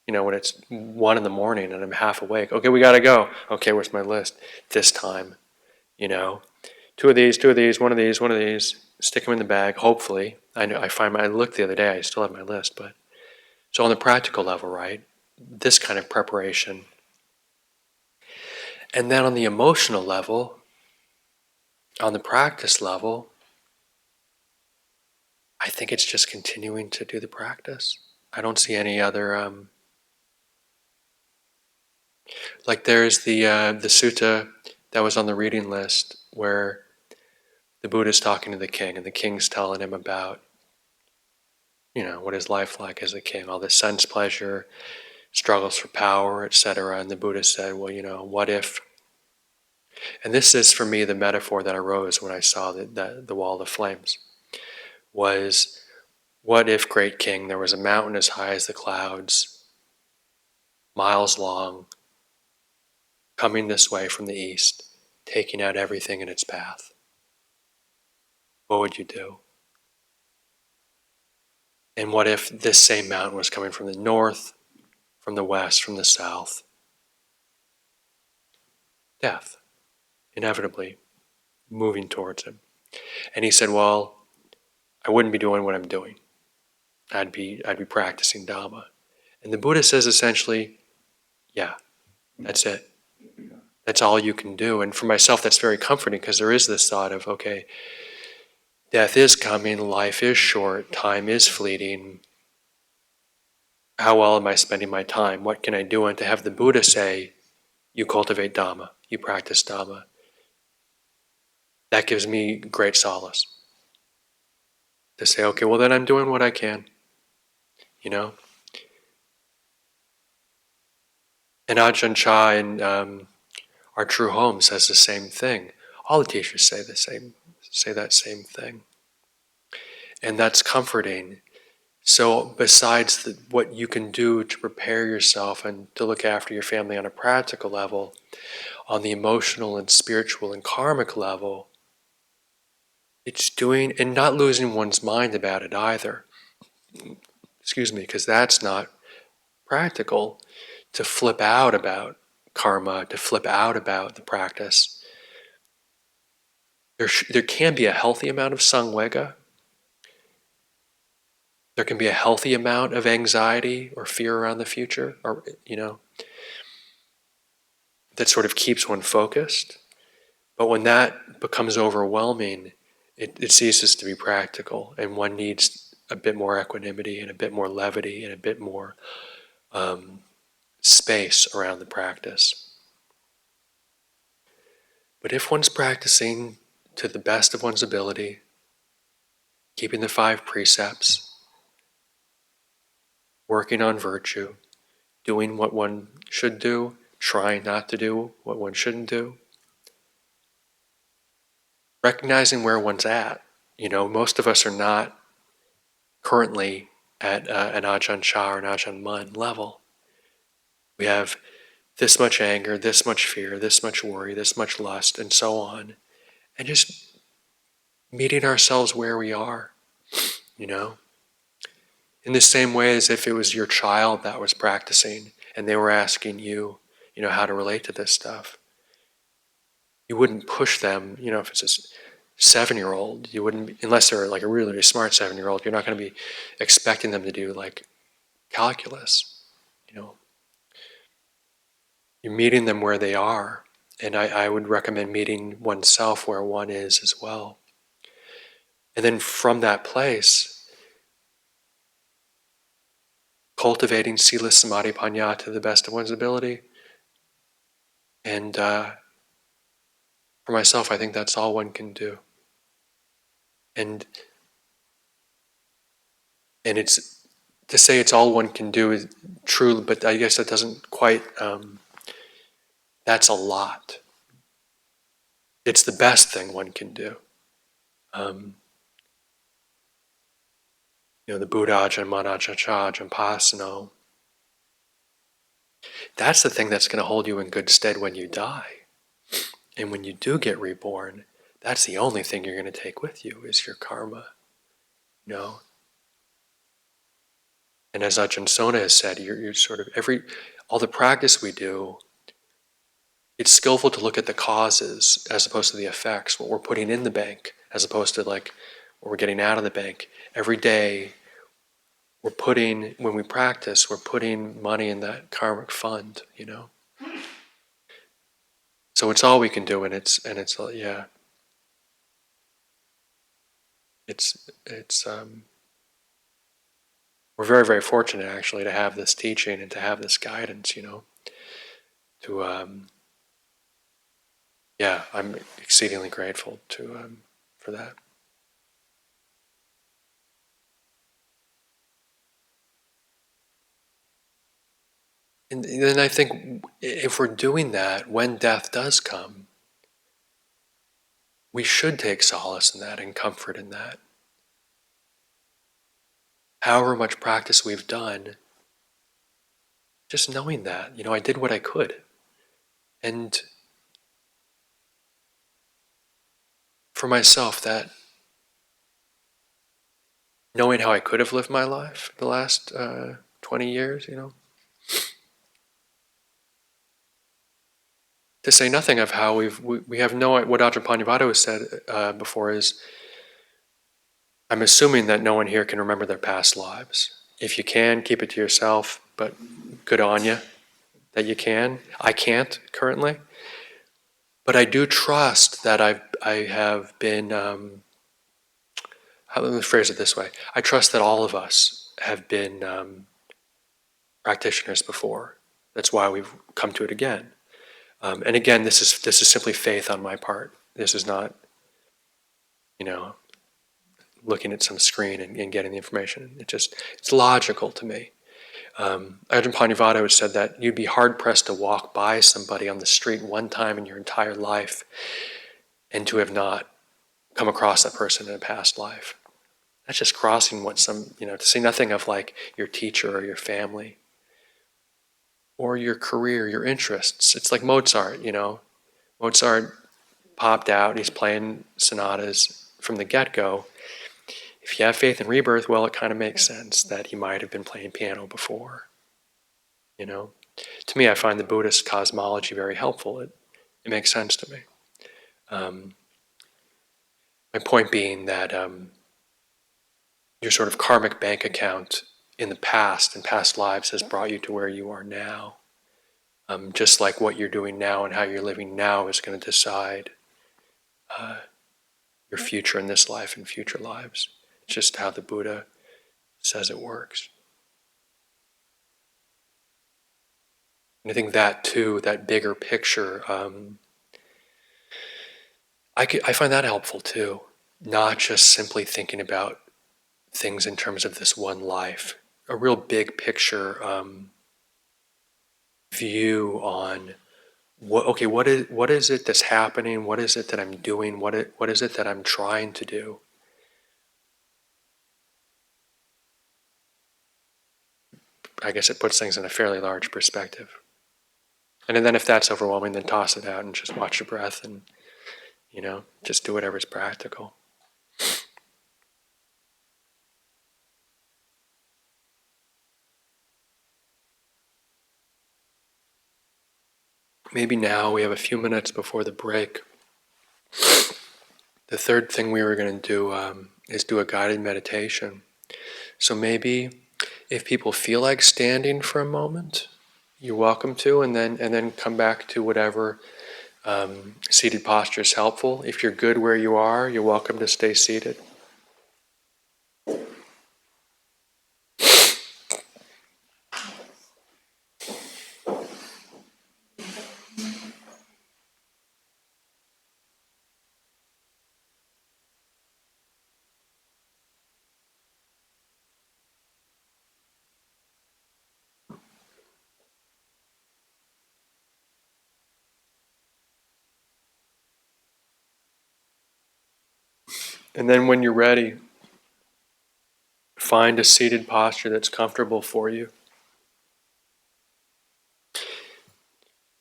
When it's 1 in the morning and I'm half awake. Okay, we got to go. Okay, where's my list? This time, 2 of these, 1 of these, 1 of these. Stick them in the bag, hopefully. I looked the other day, I still have my list. But so on the practical level, right, this kind of preparation. And then on the emotional level, on the practice level, I think it's just continuing to do the practice. I don't see any other... like there's the sutta that was on the reading list where the Buddha's talking to the king, and the king's telling him about, what his life like as a king, all this sense pleasure, struggles for power, etc. And the Buddha said, well, what if... And this is, for me, the metaphor that arose when I saw the wall of flames, was, what if, great king, there was a mountain as high as the clouds, miles long, coming this way from the east, taking out everything in its path? What would you do? And what if this same mountain was coming from the north, from the west, from the south? Death, inevitably, moving towards him. And he said, well, I wouldn't be doing what I'm doing. I'd be practicing Dhamma. And the Buddha says essentially, yeah, that's it. That's all you can do. And for myself, that's very comforting, because there is this thought of, okay, death is coming, life is short, time is fleeting. How well am I spending my time? What can I do? And to have the Buddha say, you cultivate Dhamma, you practice Dhamma, that gives me great solace. To say, okay, well then I'm doing what I can, And Ajahn Chah in Our True Home says the same thing. All the teachers say that same thing. And that's comforting. So besides what you can do to prepare yourself and to look after your family on a practical level, on the emotional and spiritual and karmic level, it's doing, and not losing one's mind about it either. Excuse me, because that's not practical, to flip out about karma, to flip out about the practice. There can be a healthy amount of samvega. There can be a healthy amount of anxiety or fear around the future, or that sort of keeps one focused. But when that becomes overwhelming, it ceases to be practical, and one needs a bit more equanimity and a bit more levity and a bit more space around the practice. But if one's practicing to the best of one's ability, keeping the 5 precepts, working on virtue, doing what one should do, trying not to do what one shouldn't do, recognizing where one's at. Most of us are not currently at an Ajahn Chah or an Ajahn Mun level. We have this much anger, this much fear, this much worry, this much lust, and so on. And just meeting ourselves where we are, In the same way as if it was your child that was practicing and they were asking you, how to relate to this stuff. You wouldn't push them, if it's a 7-year-old, you wouldn't, unless they're like a really, really smart 7-year-old, you're not going to be expecting them to do like calculus, You're meeting them where they are. And I would recommend meeting oneself where one is as well. And then from that place, cultivating sila, samadhi, panya to the best of one's ability. And for myself, I think that's all one can do. And it's, to say it's all one can do is true, but I guess that doesn't quite, that's a lot. It's the best thing one can do. The Buddha, Ajahn, Ajahn, Pasano. That's the thing that's going to hold you in good stead when you die. And when you do get reborn, that's the only thing you're going to take with you is your karma. And as Ajahn Sona has said, you're sort of all the practice we do, it's skillful to look at the causes as opposed to the effects, what we're putting in the bank, as opposed to like what we're getting out of the bank. Every day, when we practice, we're putting money in that karmic fund, So it's all we can do, and it's we're very, very fortunate actually to have this teaching and to have this guidance, I'm exceedingly grateful for that. And then I think if we're doing that, when death does come, we should take solace in that and comfort in that. However much practice we've done, just knowing that, I did what I could. And for myself, that knowing how I could have lived my life the last 20 years, to say nothing of how we have what Ajahn Panyavada has said before is, I'm assuming that no one here can remember their past lives. If you can, keep it to yourself, but good on you that you can. I can't currently. But I do trust that I have been, let me phrase it this way. I trust that all of us have been practitioners before. That's why we've come to it again. And again, this is simply faith on my part. This is not, looking at some screen and getting the information. It's logical to me. Ajahn Panyavada has said that you'd be hard-pressed to walk by somebody on the street one time in your entire life and to have not come across that person in a past life. That's just crossing to say nothing of like your teacher or your family or your career, your interests. It's like Mozart, Mozart popped out, he's playing sonatas from the get-go. If you have faith in rebirth, well, it kind of makes sense that he might have been playing piano before. To me, I find the Buddhist cosmology very helpful. It makes sense to me. My point being that your sort of karmic bank account in the past and past lives has brought you to where you are now. Just like what you're doing now and how you're living now is going to decide your future in this life and future lives. It's just how the Buddha says it works. And I think that too, that bigger picture, I find that helpful too. Not just simply thinking about things in terms of this one life. A real big picture view on what is it that's happening? What is it that I'm doing? What is it that I'm trying to do? I guess it puts things in a fairly large perspective. And then if that's overwhelming, then toss it out and just watch your breath and, just do whatever's practical. maybe now we have a few minutes before the break. The third thing we were going to do is do a guided meditation. So maybe if people feel like standing for a moment, you're welcome to, and then come back to whatever seated posture is helpful. If you're good where you are, you're welcome to stay seated. And then when you're ready, find a seated posture that's comfortable for you.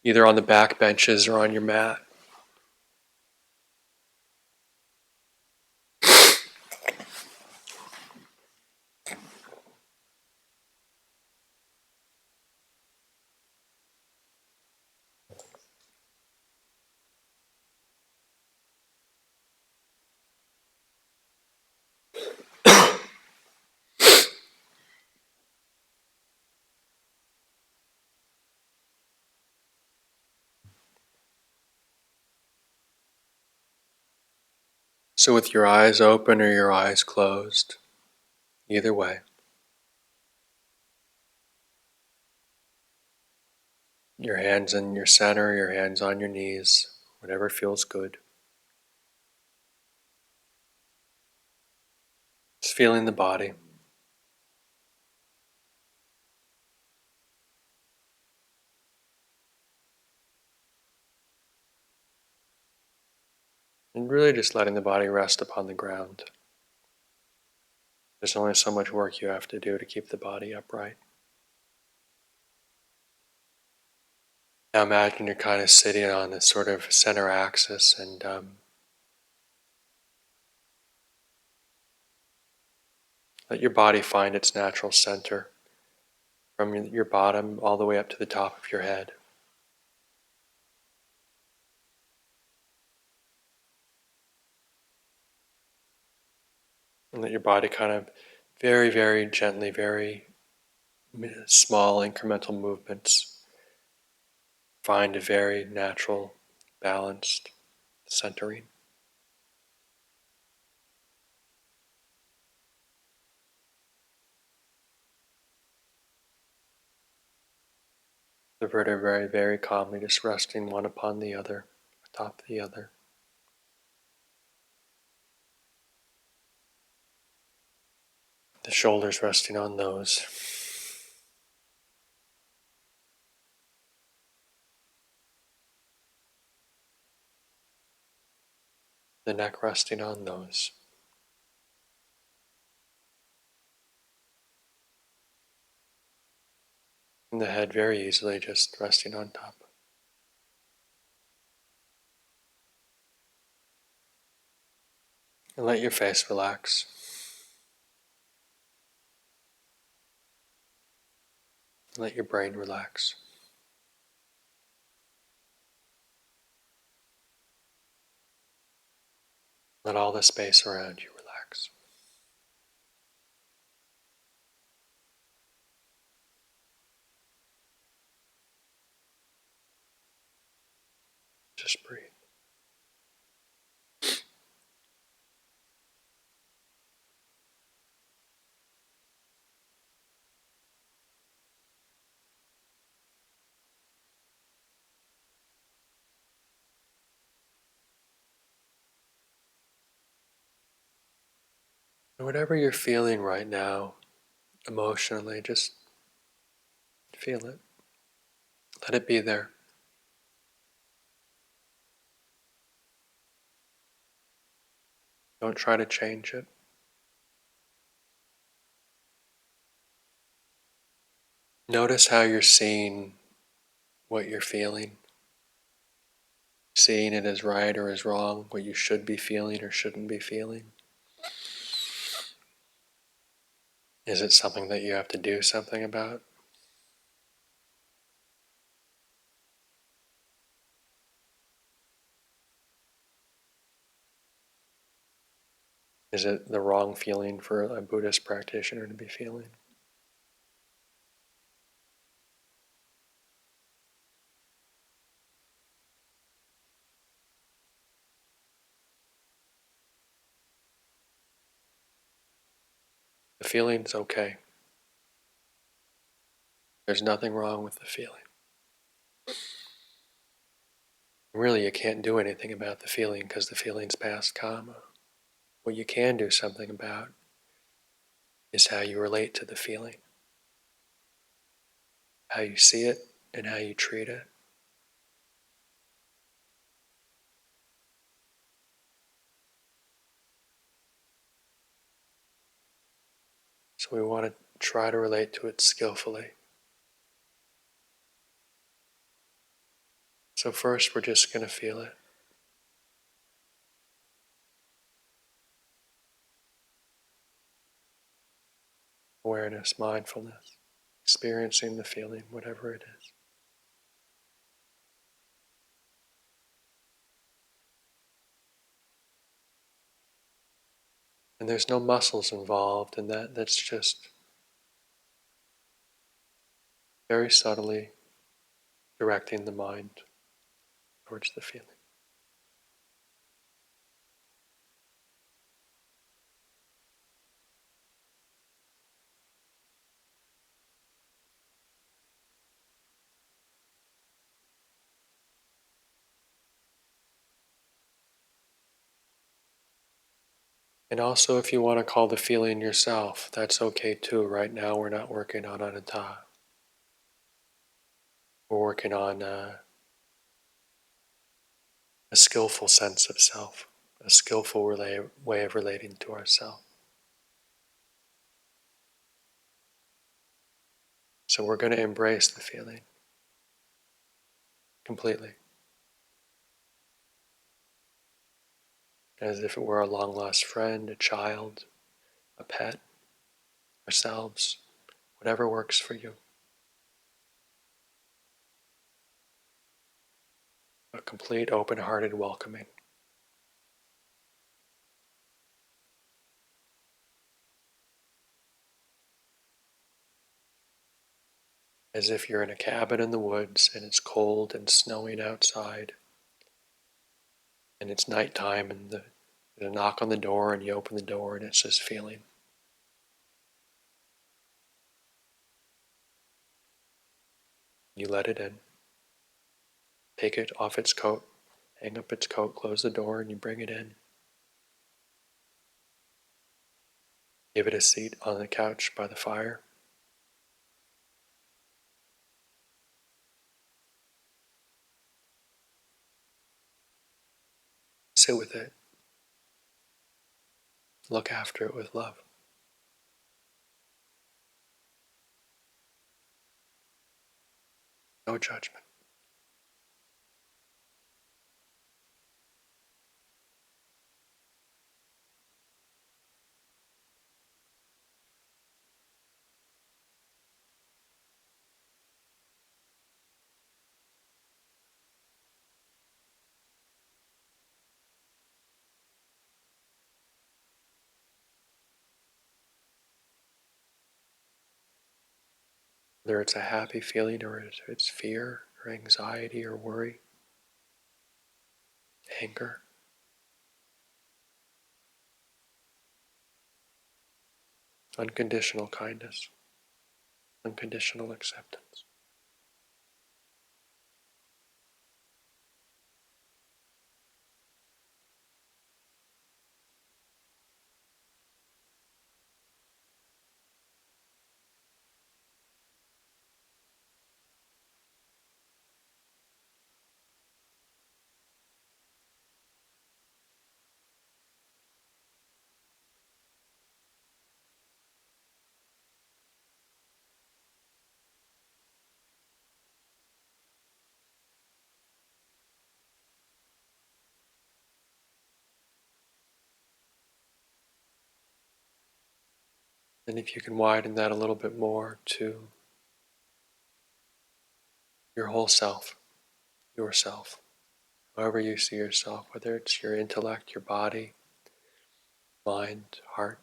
Either on the back benches or on your mat. So with your eyes open or your eyes closed, either way. Your hands in your center, your hands on your knees, whatever feels good. Just feeling the body. And really just letting the body rest upon the ground. There's only so much work you have to do to keep the body upright. Now imagine you're kind of sitting on this sort of center axis and let your body find its natural center from your bottom all the way up to the top of your head. And let your body kind of very, very gently, very small incremental movements find a very natural, balanced centering. The vertebrae very calmly just resting one upon the other, atop the other. The shoulders resting on those. The neck resting on those. And the head very easily just resting on top. And let your face relax. Let your brain relax. Let all the space around you relax. Just breathe. And whatever you're feeling right now, emotionally, just feel it. Let it be there. Don't try to change it. Notice how you're seeing what you're feeling. Seeing it as right or as wrong, what you should be feeling or shouldn't be feeling. Is it something that you have to do something about? Is it the wrong feeling for a Buddhist practitioner to be feeling? The feeling's okay. There's nothing wrong with the feeling. Really, you can't do anything about the feeling because the feeling's past karma. What you can do something about is how you relate to the feeling, how you see it, and how you treat it. So we want to try to relate to it skillfully. So first, we're just going to feel it. Awareness, mindfulness, experiencing the feeling, whatever it is. And there's no muscles involved in that. That's just very subtly directing the mind towards the feeling. And also, if you want to call the feeling yourself, that's okay too. Right now, we're not working on anatta. We're working on a skillful sense of self, a skillful way of relating to ourself. So we're going to embrace the feeling completely, as if it were a long-lost friend, a child, a pet, ourselves, whatever works for you. A complete, open-hearted welcoming. As if you're in a cabin in the woods and it's cold and snowing outside and it's nighttime and there's a knock on the door and you open the door and it's this feeling. You let it in. Take it off its coat, hang up its coat, close the door, and you bring it in. Give it a seat on the couch by the fire. Sit with it. Look after it with love. No judgment. Whether it's a happy feeling or it's fear or anxiety or worry, anger. Unconditional kindness, unconditional acceptance. And if you can widen that a little bit more to your whole self, yourself, however you see yourself, whether it's your intellect, your body, mind, heart.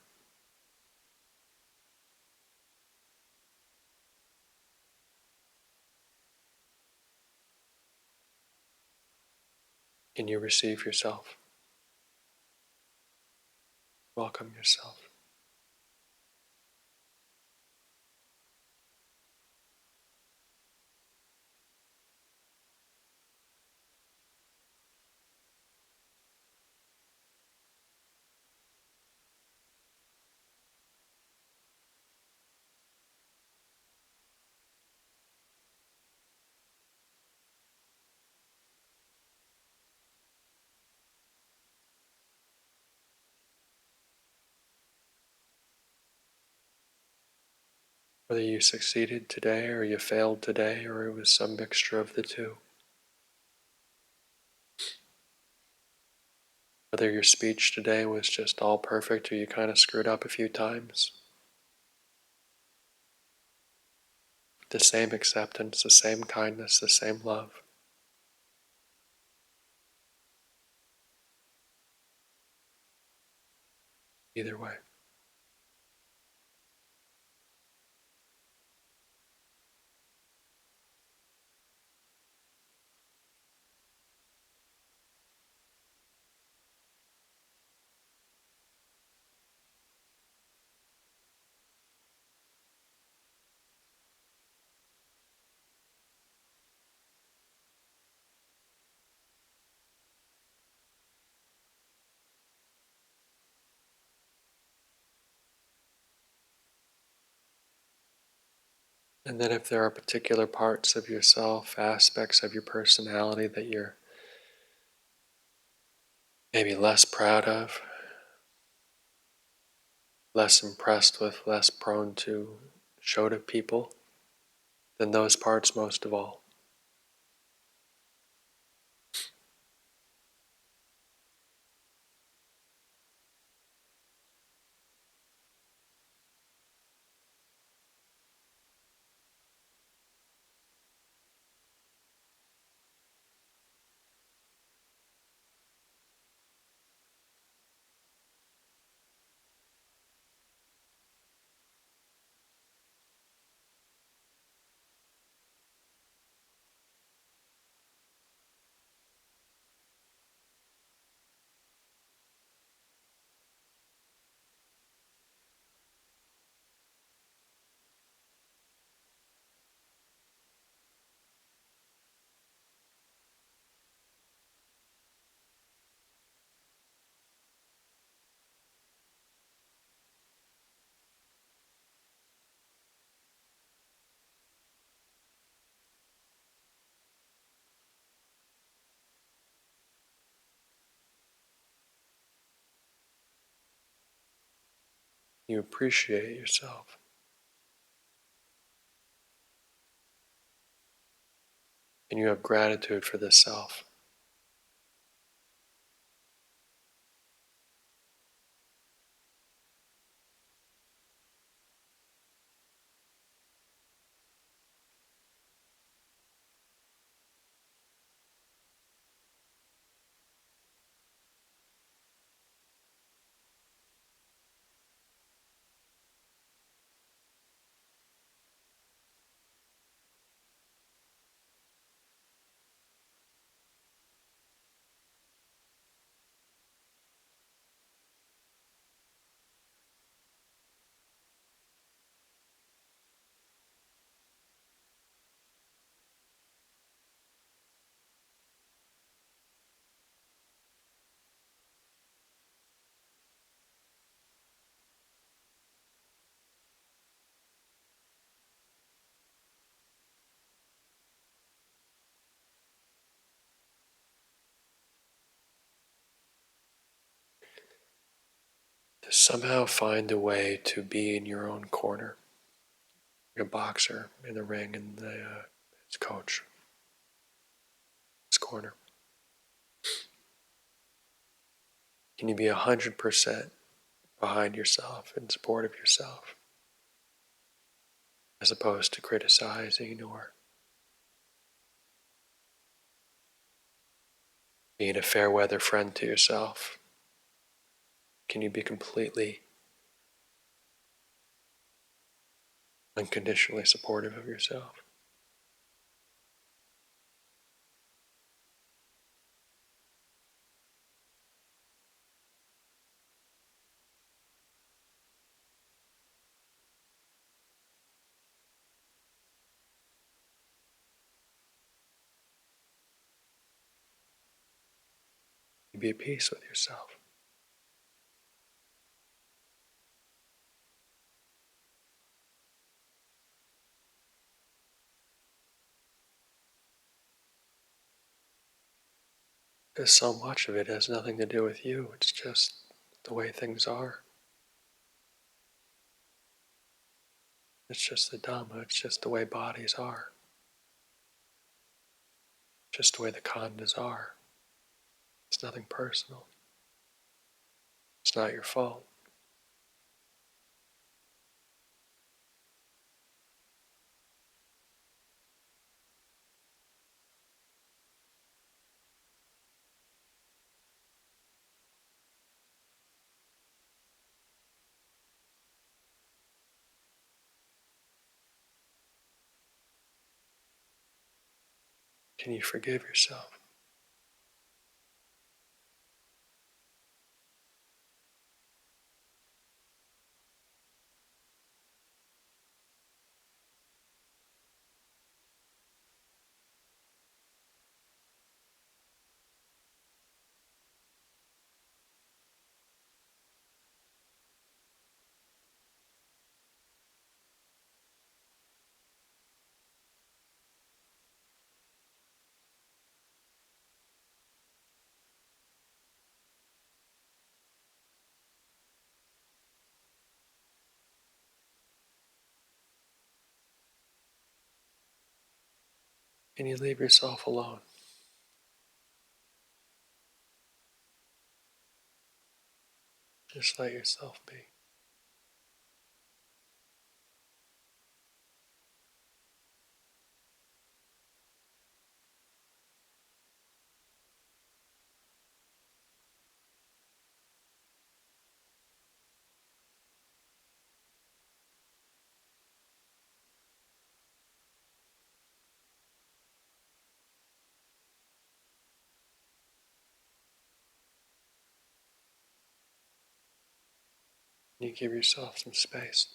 Can you receive yourself? Welcome yourself. Whether you succeeded today or you failed today or it was some mixture of the two. Whether your speech today was just all perfect or you kind of screwed up a few times. The same acceptance, the same kindness, the same love. Either way. And then if there are particular parts of yourself, aspects of your personality that you're maybe less proud of, less impressed with, less prone to show to people, then those parts most of all. You appreciate yourself. And you have gratitude for the self. To somehow find a way to be in your own corner. Like a boxer in the ring and his coach. His corner. Can you be 100% behind yourself, in support of yourself, as opposed to criticizing or being a fair weather friend to yourself? Can you be completely unconditionally supportive of yourself? Can you be at peace with yourself? Because so much of it has nothing to do with you. It's just the way things are. It's just the Dhamma. It's just the way bodies are. Just the way the khandhas are. It's nothing personal. It's not your fault. Can you forgive yourself? Can you leave yourself alone? Just let yourself be. Can you give yourself some space?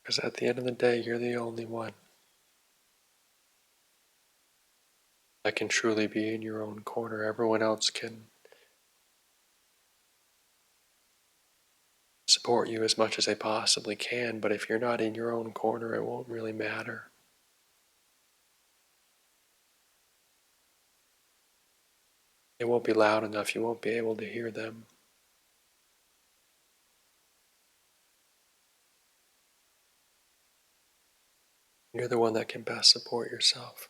Because at the end of the day, you're the only one that can truly be in your own corner. Everyone else can support you as much as they possibly can, but if you're not in your own corner, it won't really matter. It won't be loud enough, you won't be able to hear them. You're the one that can best support yourself.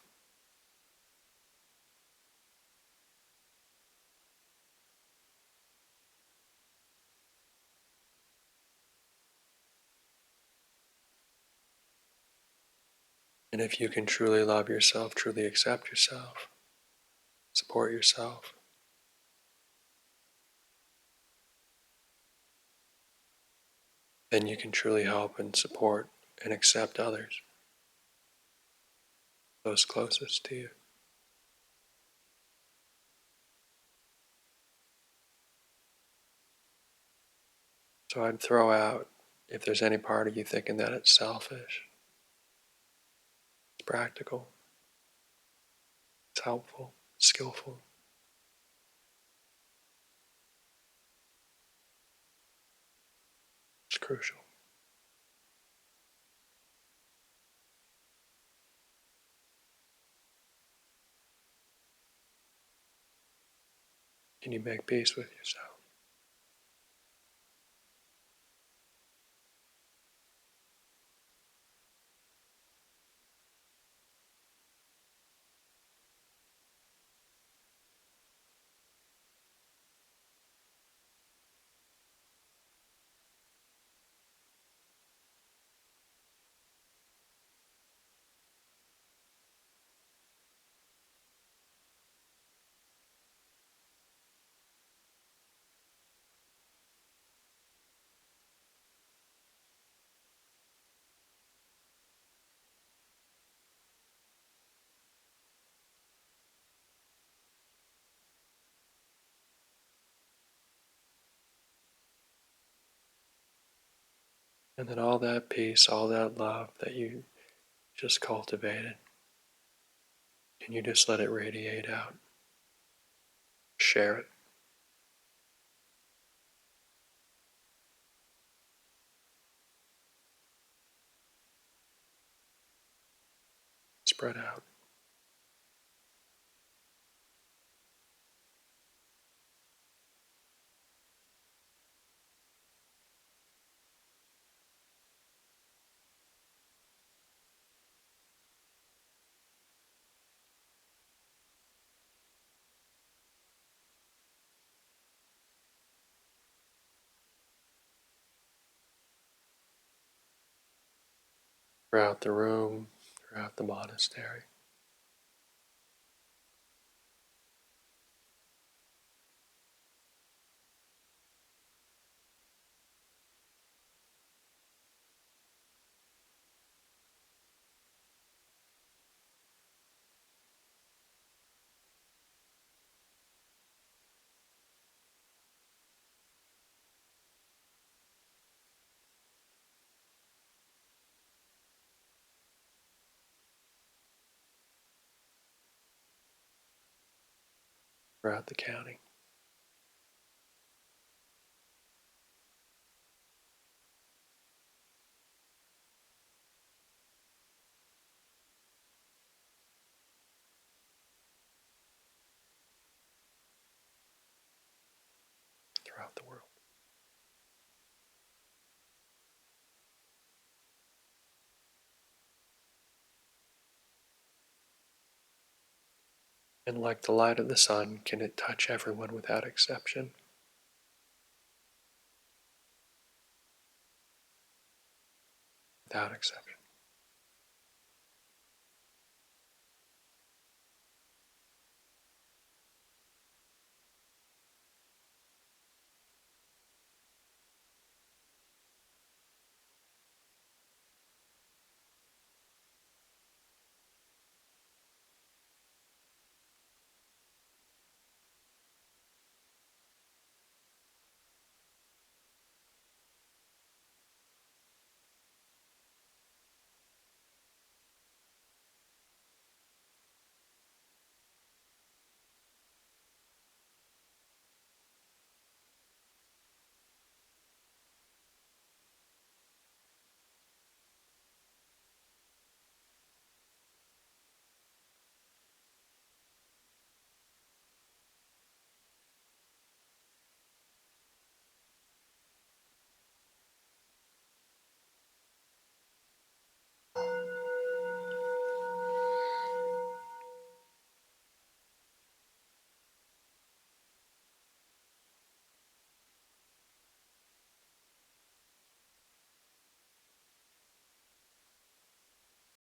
And if you can truly love yourself, truly accept yourself, support yourself, then you can truly help and support and accept others, those closest to you. So I'd throw out, if there's any part of you thinking that it's selfish, it's practical, it's helpful, it's skillful, it's crucial. Can you make peace with yourself? And then all that peace, all that love that you just cultivated, can you just let it radiate out? Share it. Spread out. Throughout the room, throughout the monastery. Throughout the county. Throughout the world. And like the light of the sun, can it touch everyone without exception? Without exception.